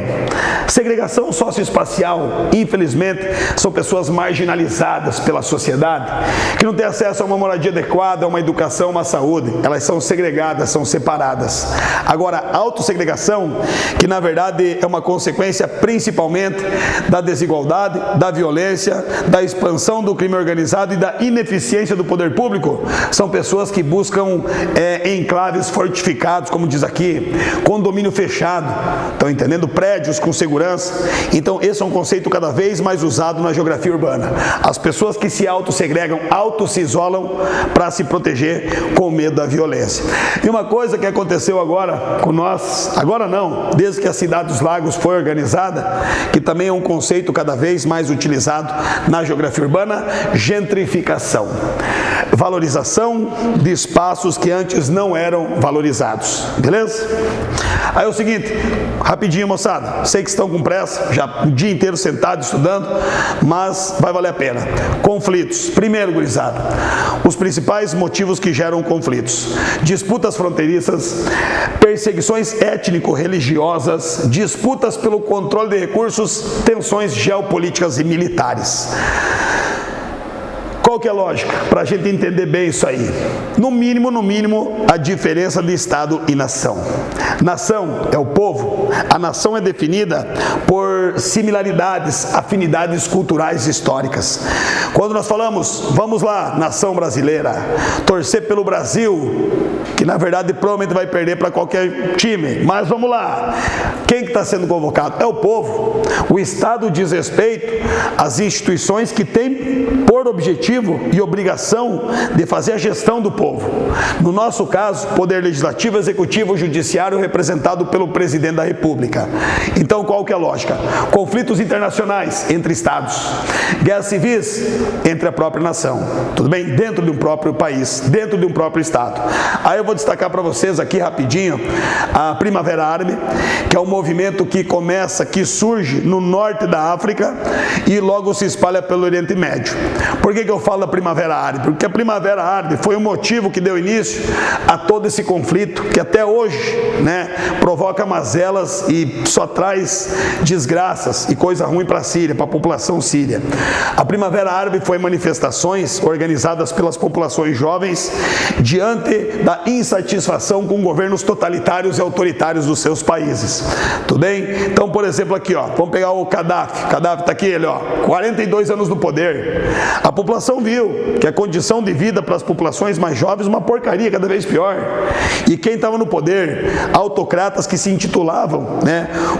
Segregação socioespacial, infelizmente, são pessoas marginalizadas pela sociedade, que não têm acesso a uma moradia adequada, a uma educação, a uma saúde. Elas são segregadas, são separadas. Agora, autossegregação, que na verdade é uma consequência principalmente da desigualdade, da violência, da expansão do crime organizado e da ineficiência do poder público, são pessoas que buscam enclaves fortificados, como diz aqui, condomínio fechado, estão entendendo? Prédios com segurança. Então esse é um conceito cada vez mais usado na geografia urbana. As pessoas que se autossegregam, se isolam para se proteger com medo da violência. E uma coisa que aconteceu agora com nós, agora não, desde que a Cidade dos Lagos foi organizada, que também é um conceito cada vez mais utilizado na geografia urbana: gentrificação. Valorização de espaços que antes não eram valorizados, beleza? Aí é o seguinte, rapidinho, moçada, sei que estão com pressa, já o dia inteiro sentado estudando, mas vai valer a pena. Conflitos. Primeiro, gurizada, os principais motivos que geram conflitos: disputas fronteiriças, perseguições étnico-religiosas, disputas pelo controle de recursos, tensões geopolíticas e militares. Qual que é a lógica? Para a gente entender bem isso aí. No mínimo, a diferença de Estado e nação. Nação é o povo. A nação é definida por similaridades, afinidades culturais e históricas. Quando nós falamos, vamos lá, nação brasileira, torcer pelo Brasil, que na verdade provavelmente vai perder para qualquer time, mas vamos lá. Quem que está sendo convocado? É o povo. O Estado diz respeito às instituições que têm por objetivo e obrigação de fazer a gestão do povo. No nosso caso, poder legislativo, executivo, judiciário, representado pelo presidente da República. Então, qual que é a lógica? Conflitos internacionais entre estados, guerras civis entre a própria nação, tudo bem? Dentro de um próprio país, dentro de um próprio estado. Aí eu vou destacar para vocês aqui rapidinho a Primavera Árabe, que é um movimento que começa, que surge no norte da África e logo se espalha pelo Oriente Médio. Por que eu falo da Primavera Árabe? Porque a Primavera Árabe foi o motivo que deu início a todo esse conflito, que até hoje, provoca mazelas e só traz desgraças e coisa ruim para a Síria, para a população síria. A Primavera Árabe foi manifestações organizadas pelas populações jovens diante da insatisfação com governos totalitários e autoritários dos seus países. Tudo bem? Então, por exemplo, aqui, vamos pegar o Gaddafi. Gaddafi está aqui, ele, 42 anos no poder. A população viu que a condição de vida para as populações mais jovens uma porcaria, cada vez pior. E quem estava no poder? Autocratas que se intitulavam,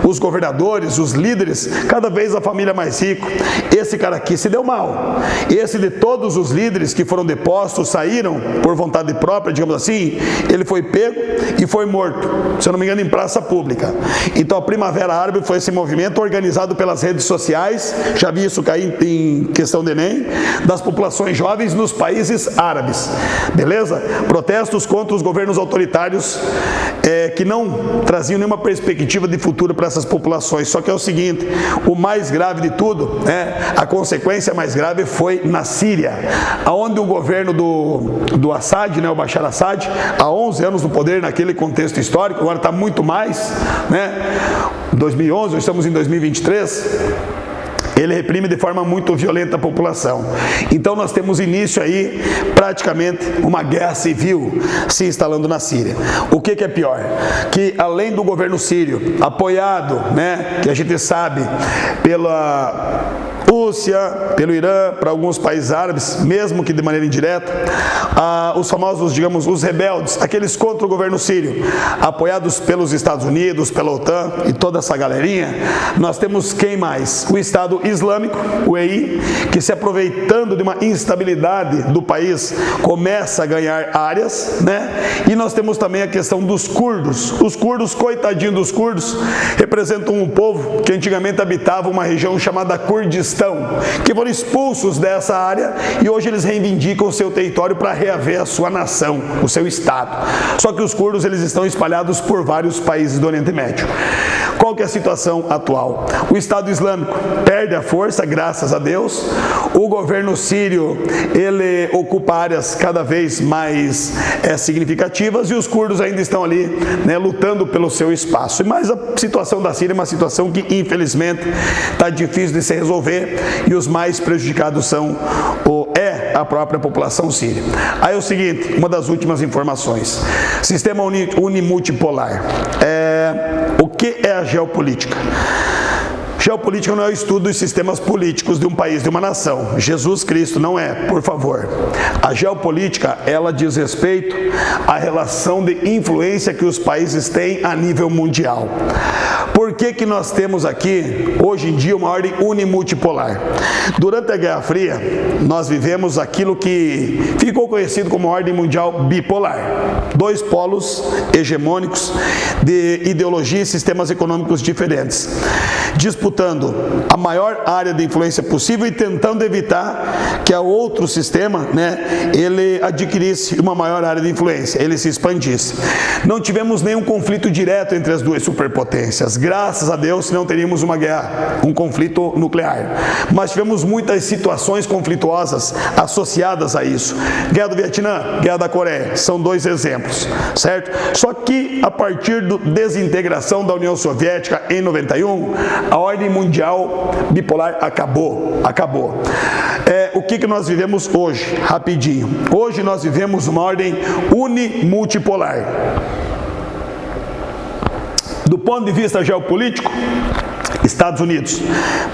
os governadores, os líderes, cada vez a família mais rica. Esse cara aqui se deu mal. Esse de todos os líderes que foram depostos, saíram por vontade própria, digamos assim, ele foi pego e foi morto, se eu não me engano, em praça pública. Então a Primavera Árabe foi esse movimento organizado pelas redes sociais, já vi isso cair em questão de Enem, das populações jovens nos países árabes, beleza? Protestos contra os governos autoritários que não traziam nenhuma perspectiva de futuro para essas populações. Só que é o seguinte, o mais grave de tudo, a consequência mais grave foi na Síria, onde o governo do Assad, o Bashar Assad, há 11 anos no poder naquele contexto histórico, agora está muito mais, 2011, nós estamos em 2023, ele reprime de forma muito violenta a população. Então nós temos início aí, praticamente, uma guerra civil se instalando na Síria. O que é pior? Que além do governo sírio, apoiado, né, que a gente sabe, pela Rússia, pelo Irã, para alguns países árabes, mesmo que de maneira indireta, os famosos, digamos, os rebeldes, aqueles contra o governo sírio, apoiados pelos Estados Unidos, pela OTAN e toda essa galerinha, nós temos quem mais? O Estado Islâmico, o EI, que se aproveitando de uma instabilidade do país, começa a ganhar áreas, né? E nós temos também a questão dos curdos. Os curdos, coitadinho dos curdos, representam um povo que antigamente habitava uma região chamada Kurdistão, que foram expulsos dessa área e hoje eles reivindicam o seu território para reaver a sua nação, o seu estado. Só que os curdos, eles estão espalhados por vários países do Oriente Médio. Qual que é a situação atual? O Estado Islâmico perde a força, graças a Deus. O governo sírio, ele ocupa áreas cada vez mais significativas e os curdos ainda estão ali, né, lutando pelo seu espaço. Mas a situação da Síria é uma situação que, infelizmente, está difícil de se resolver e os mais prejudicados são a própria população síria. Aí é o seguinte, uma das últimas informações. Sistema unimultipolar. O que é a geopolítica? Geopolítica não é o estudo dos sistemas políticos de um país, de uma nação. Jesus Cristo não é, por favor. A geopolítica, ela diz respeito à relação de influência que os países têm a nível mundial. Por que nós temos aqui, hoje em dia, uma ordem unimultipolar? Durante a Guerra Fria, nós vivemos aquilo que ficou conhecido como ordem mundial bipolar. Dois polos hegemônicos de ideologia e sistemas econômicos diferentes, disputando a maior área de influência possível e tentando evitar que o outro sistema, né, ele adquirisse uma maior área de influência, ele se expandisse. Não tivemos nenhum conflito direto entre as duas superpotências. Graças a Deus, não teríamos uma guerra, um conflito nuclear. Mas tivemos muitas situações conflituosas associadas a isso. Guerra do Vietnã, Guerra da Coreia, são dois exemplos, certo? Só que a partir da desintegração da União Soviética em 91, a ordem mundial bipolar acabou. O que nós vivemos hoje? Rapidinho. Hoje nós vivemos uma ordem unimultipolar. Do ponto de vista geopolítico, Estados Unidos.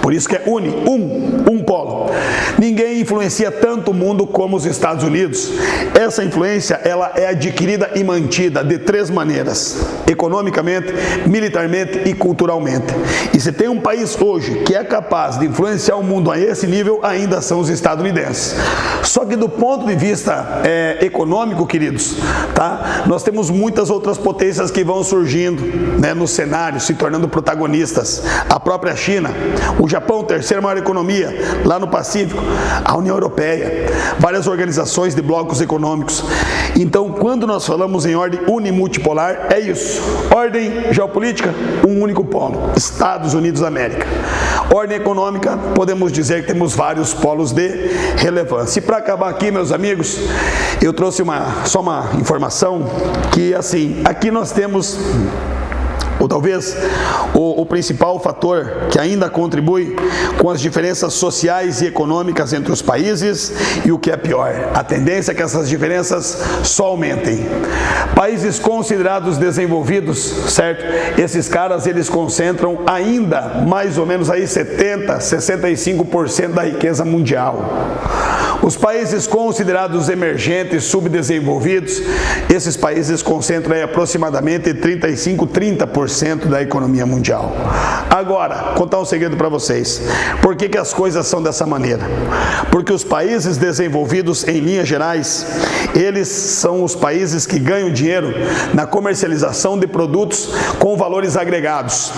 Por isso que é um polo. Ninguém influencia tanto o mundo como os Estados Unidos. Essa influência, ela é adquirida e mantida de três maneiras: economicamente, militarmente e culturalmente. E se tem um país hoje que é capaz de influenciar o mundo a esse nível, ainda são os estadunidenses. Só que do ponto de vista econômico, queridos, tá? Nós temos muitas outras potências que vão surgindo, né, no cenário, se tornando protagonistas. A própria China, o Japão, terceira maior economia lá no Pacífico, a União Europeia, várias organizações de blocos econômicos. Então, quando nós falamos em ordem unimultipolar, é isso. Ordem geopolítica, um único polo, Estados Unidos da América. Ordem econômica, podemos dizer que temos vários polos de relevância. E para acabar aqui, meus amigos, eu trouxe só uma informação que, assim, aqui nós temos, ou talvez o principal fator que ainda contribui com as diferenças sociais e econômicas entre os países, e o que é pior, a tendência é que essas diferenças só aumentem. Países considerados desenvolvidos, certo? Esses caras, eles concentram ainda mais ou menos aí 70%, 65% da riqueza mundial. Os países considerados emergentes, subdesenvolvidos, esses países concentram aí aproximadamente 35-30% da economia mundial. Agora, contar um segredo para vocês. Por que as coisas são dessa maneira? Porque os países desenvolvidos, em linhas gerais, eles são os países que ganham dinheiro na comercialização de produtos com valores agregados.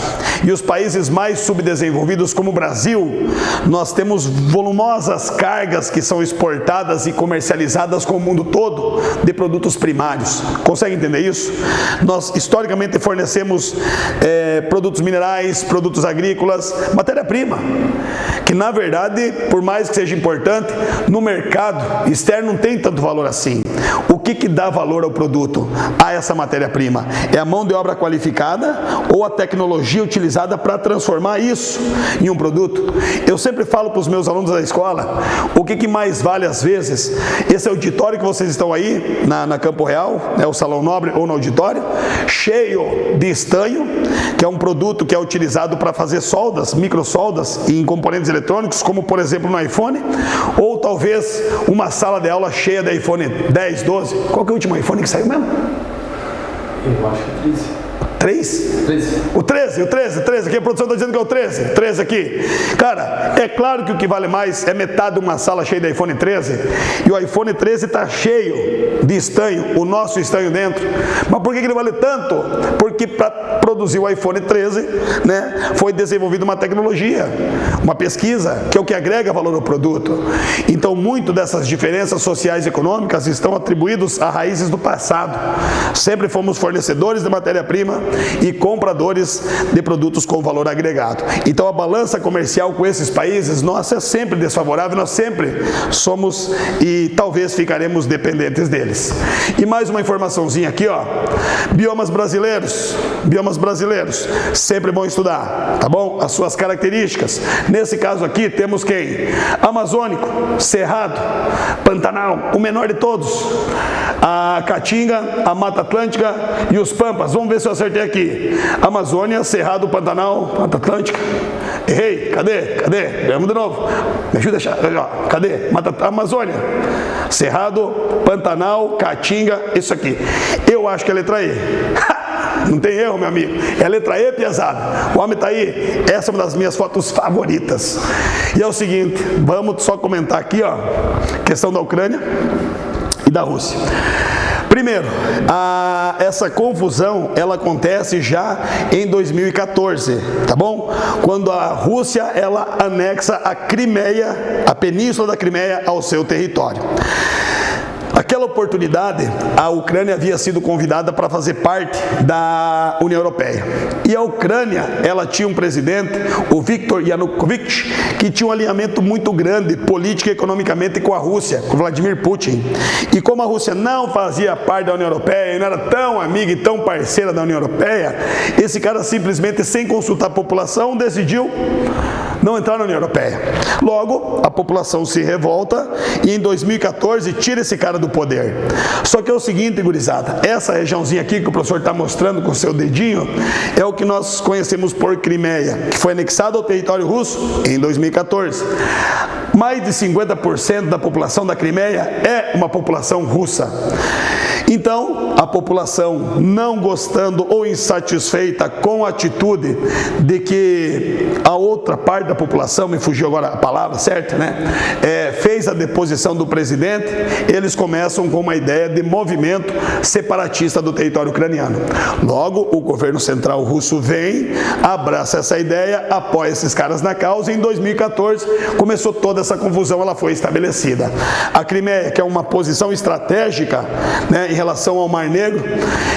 E os países mais subdesenvolvidos, como o Brasil, nós temos volumosas cargas que são exportadas e comercializadas com o mundo todo de produtos primários. Consegue entender isso? Nós historicamente fornecemos produtos minerais, produtos agrícolas, matéria-prima, que na verdade, por mais que seja importante, no mercado externo não tem tanto valor assim. O que dá valor ao produto, a essa matéria-prima? É a mão de obra qualificada ou a tecnologia utilizada para transformar isso em um produto? Eu sempre falo para os meus alunos da escola, o que mais vale às vezes, esse auditório que vocês estão aí, na Campo Real, o Salão Nobre ou no auditório, cheio de estanho, que é um produto que é utilizado para fazer soldas, microsoldas em componentes eletrônicos, como por exemplo no iPhone, ou talvez uma sala de aula cheia de iPhone 10, 12. Qual que é o último iPhone que saiu mesmo? Eu acho que é 13. 3? 13. O 13, aqui a produção está dizendo que é o 13 aqui. Cara, é claro que o que vale mais é metade de uma sala cheia de iPhone 13, e o iPhone 13 está cheio de estanho, o nosso estanho dentro. Mas por que ele vale tanto? Porque para produzir o iPhone 13, né, foi desenvolvida uma tecnologia, uma pesquisa, que é o que agrega valor ao produto. Então, muito dessas diferenças sociais e econômicas estão atribuídos a raízes do passado. Sempre fomos fornecedores de matéria-prima e compradores de produtos com valor agregado. Então a balança comercial com esses países, nossa, é sempre desfavorável, nós sempre somos e talvez ficaremos dependentes deles. E mais uma informaçãozinha aqui, ó, biomas brasileiros, sempre bom estudar, tá bom? As suas características, nesse caso aqui temos quem? Amazônico, Cerrado, Pantanal, o menor de todos, a Caatinga, a Mata Atlântica e os Pampas. Vamos ver se eu acertei aqui. Amazônia, Cerrado, Pantanal, Mata Atlântica. Errei, cadê? Vamos de novo. Me ajuda a achar. Cadê? Amazônia, Cerrado, Pantanal, Caatinga, isso aqui. Eu acho que é a letra E. Não tem erro, meu amigo. É a letra E, pesada. O homem está aí. Essa é uma das minhas fotos favoritas. E é o seguinte, vamos só comentar aqui, ó, questão da Ucrânia e da Rússia. Primeiro, essa confusão, ela acontece já em 2014, tá bom? Quando a Rússia, ela anexa a Crimeia, a península da Crimeia, ao seu território. Naquela oportunidade, a Ucrânia havia sido convidada para fazer parte da União Europeia. E a Ucrânia, ela tinha um presidente, o Viktor Yanukovych, que tinha um alinhamento muito grande, política e economicamente, com a Rússia, com Vladimir Putin. E como a Rússia não fazia parte da União Europeia, e não era tão amiga e tão parceira da União Europeia, esse cara simplesmente, sem consultar a população, decidiu não entrar na União Europeia. Logo, a população se revolta e em 2014 tira esse cara do poder. Só que é o seguinte, gurizada, essa regiãozinha aqui que o professor está mostrando com o seu dedinho é o que nós conhecemos por Crimeia, que foi anexado ao território russo em 2014. Mais de 50% da população da Crimeia é uma população russa. Então, a população, não gostando ou insatisfeita com a atitude de que a outra parte da população, me fugiu agora a palavra certa, né? Fez a deposição do presidente, eles começam com uma ideia de movimento separatista do território ucraniano. Logo, o governo central russo vem, abraça essa ideia, apoia esses caras na causa e em 2014 começou toda essa confusão, ela foi estabelecida. A Crimeia, que é uma posição estratégica, né, em relação ao Mar Negro,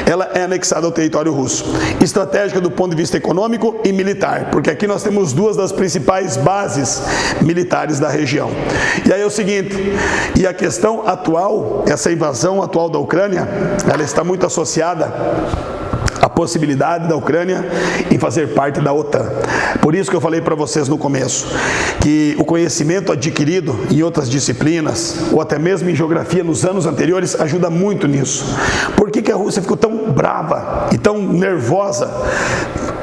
ela é anexada ao território russo. Estratégica do ponto de vista econômico e militar, porque aqui nós temos duas das principais bases militares da região. E aí é o seguinte, e a questão atual, essa invasão atual da Ucrânia, ela está muito associada a possibilidade da Ucrânia em fazer parte da OTAN. Por isso que eu falei para vocês no começo, que o conhecimento adquirido em outras disciplinas, ou até mesmo em geografia nos anos anteriores, ajuda muito nisso. Por que a Rússia ficou tão brava e tão nervosa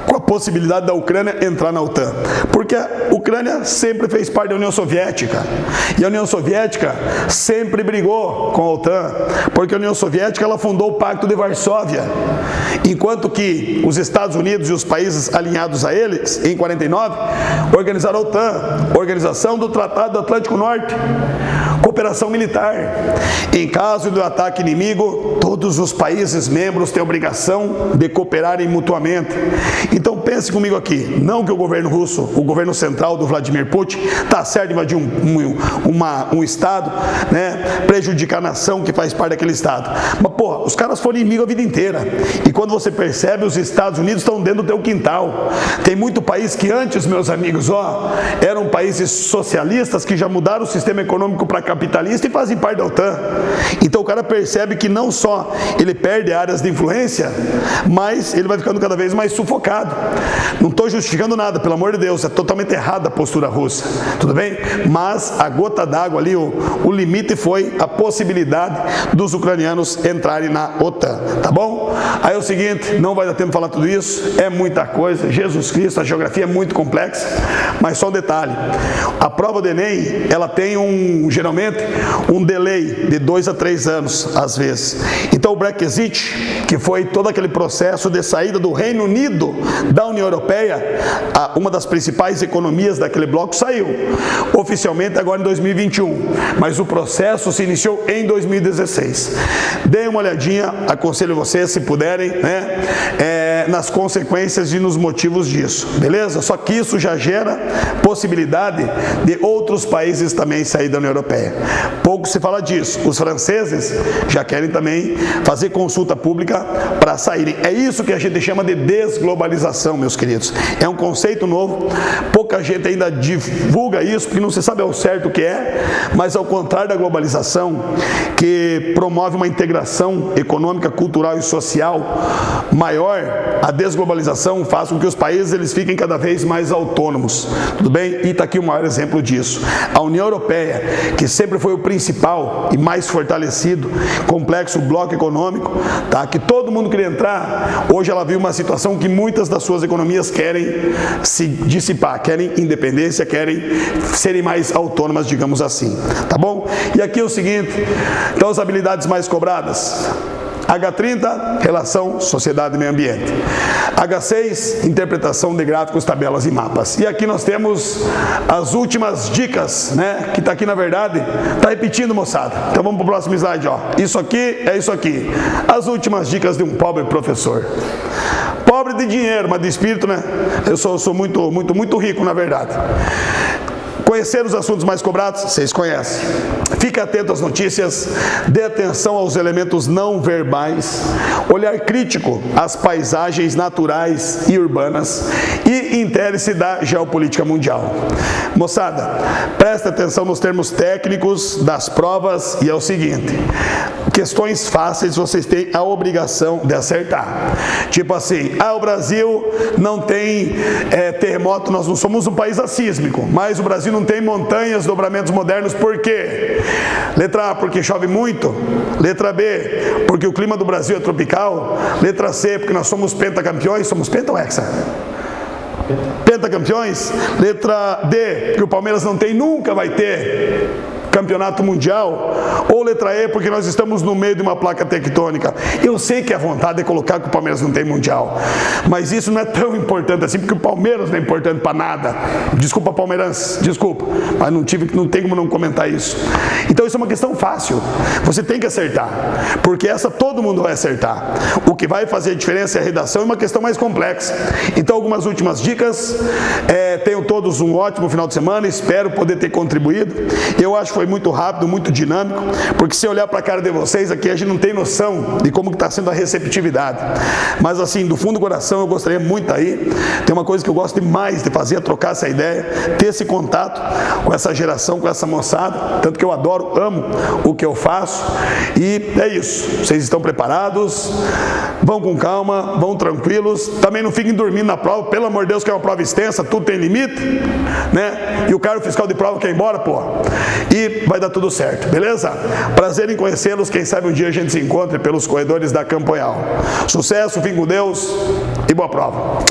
com a possibilidade da Ucrânia entrar na OTAN? Porque a Ucrânia sempre fez parte da União Soviética, e a União Soviética sempre brigou com a OTAN, porque a União Soviética, ela fundou o Pacto de Varsóvia, enquanto que os Estados Unidos e os países alinhados a eles, em 49, organizaram a OTAN, Organização do Tratado do Atlântico Norte, cooperação militar. Em caso do ataque inimigo, todos os países membros têm a obrigação de cooperarem mutuamente. Então pense comigo aqui, não que o governo russo, o governo central do Vladimir Putin, está certo de invadir um estado, né, prejudicar a nação que faz parte daquele estado. Mas, porra, os caras foram inimigos a vida inteira. E quando você percebe, os Estados Unidos estão dentro do teu quintal. Tem muito país que antes, meus amigos, eram países socialistas que já mudaram o sistema econômico para capitalista e fazem parte da OTAN. Então o cara percebe que não só ele perde áreas de influência, mas ele vai ficando cada vez mais sufocado. Não estou justificando nada, pelo amor de Deus, é totalmente errada a postura russa, tudo bem? Mas a gota d'água ali, o limite foi a possibilidade dos ucranianos entrarem na OTAN, tá bom? Aí é o seguinte, não vai dar tempo de falar tudo isso, é muita coisa, Jesus Cristo, a geografia é muito complexa, mas só um detalhe, a prova do Enem, ela tem geralmente um delay de 2 a 3 anos, às vezes. Então o Brexit, que foi todo aquele processo de saída do Reino Unido da União Europeia, uma das principais economias daquele bloco saiu, oficialmente agora em 2021, mas o processo se iniciou em 2016. Deem uma olhadinha, aconselho vocês, se puderem, né, nas consequências e nos motivos disso, beleza? Só que isso já gera possibilidade de outros países também sair da União Europeia. Pouco se fala disso. Os franceses já querem também fazer consulta pública para saírem. É isso que a gente chama de desglobalização, meus queridos. É um conceito novo, pouca gente ainda divulga isso, porque não se sabe ao certo o que é, mas ao contrário da globalização, que promove uma integração econômica, cultural e social maior, a desglobalização faz com que os países eles fiquem cada vez mais autônomos, tudo bem? E está aqui o maior exemplo disso. A União Europeia, que sempre foi o principal e mais fortalecido, complexo bloco econômico, tá? Que todo mundo queria entrar, hoje ela vive uma situação que muitas das suas economias querem se dissipar, querem independência, querem serem mais autônomas, digamos assim, tá bom? E aqui é o seguinte, então as habilidades mais cobradas: H30, relação, sociedade e meio ambiente. H6, interpretação de gráficos, tabelas e mapas. E aqui nós temos as últimas dicas, né? Que está aqui na verdade, está repetindo, moçada. Então vamos para o próximo slide, ó. Isso aqui é isso aqui. As últimas dicas de um pobre professor. Pobre de dinheiro, mas de espírito, né? Eu sou muito rico, na verdade. Conhecer os assuntos mais cobrados, vocês conhecem. Fique atento às notícias, dê atenção aos elementos não verbais, olhar crítico às paisagens naturais e urbanas e intere-se da geopolítica mundial. Moçada, preste atenção nos termos técnicos das provas e é o seguinte: questões fáceis vocês têm a obrigação de acertar. Tipo assim, o Brasil não tem terremoto, nós não somos um país assísmico, mas o Brasil não tem montanhas, dobramentos modernos, por quê? Letra A, porque chove muito. Letra B, porque o clima do Brasil é tropical. Letra C, porque nós somos pentacampeões. Somos penta ou hexa? Pentacampeões. Letra D, porque o Palmeiras não tem, nunca vai ter campeonato mundial. Ou letra E, porque nós estamos no meio de uma placa tectônica. Eu sei que a vontade é colocar que o Palmeiras não tem mundial, mas isso não é tão importante assim, porque o Palmeiras não é importante para nada. Desculpa, palmeirense, desculpa, mas não tem como não comentar isso. Então isso é uma questão fácil, você tem que acertar, porque essa todo mundo vai acertar. O que vai fazer a diferença é a redação, é uma questão mais complexa. Então algumas últimas dicas. Tenham todos um ótimo final de semana, espero poder ter contribuído. Eu acho que foi muito rápido, muito dinâmico, porque se olhar para a cara de vocês aqui, a gente não tem noção de como está sendo a receptividade. Mas assim, do fundo do coração, eu gostaria muito aí. Tem uma coisa que eu gosto demais de fazer, é trocar essa ideia, ter esse contato com essa geração, com essa moçada, tanto que eu adoro, amo o que eu faço. E é isso, vocês estão preparados? Vão com calma, vão tranquilos, também não fiquem dormindo na prova, pelo amor de Deus, que é uma prova extensa, tudo tem limite, né? E o cara, o fiscal de prova quer ir embora, pô. E vai dar tudo certo, beleza? Prazer em conhecê-los, quem sabe um dia a gente se encontre pelos corredores da Campoial. Sucesso, fique com Deus e boa prova.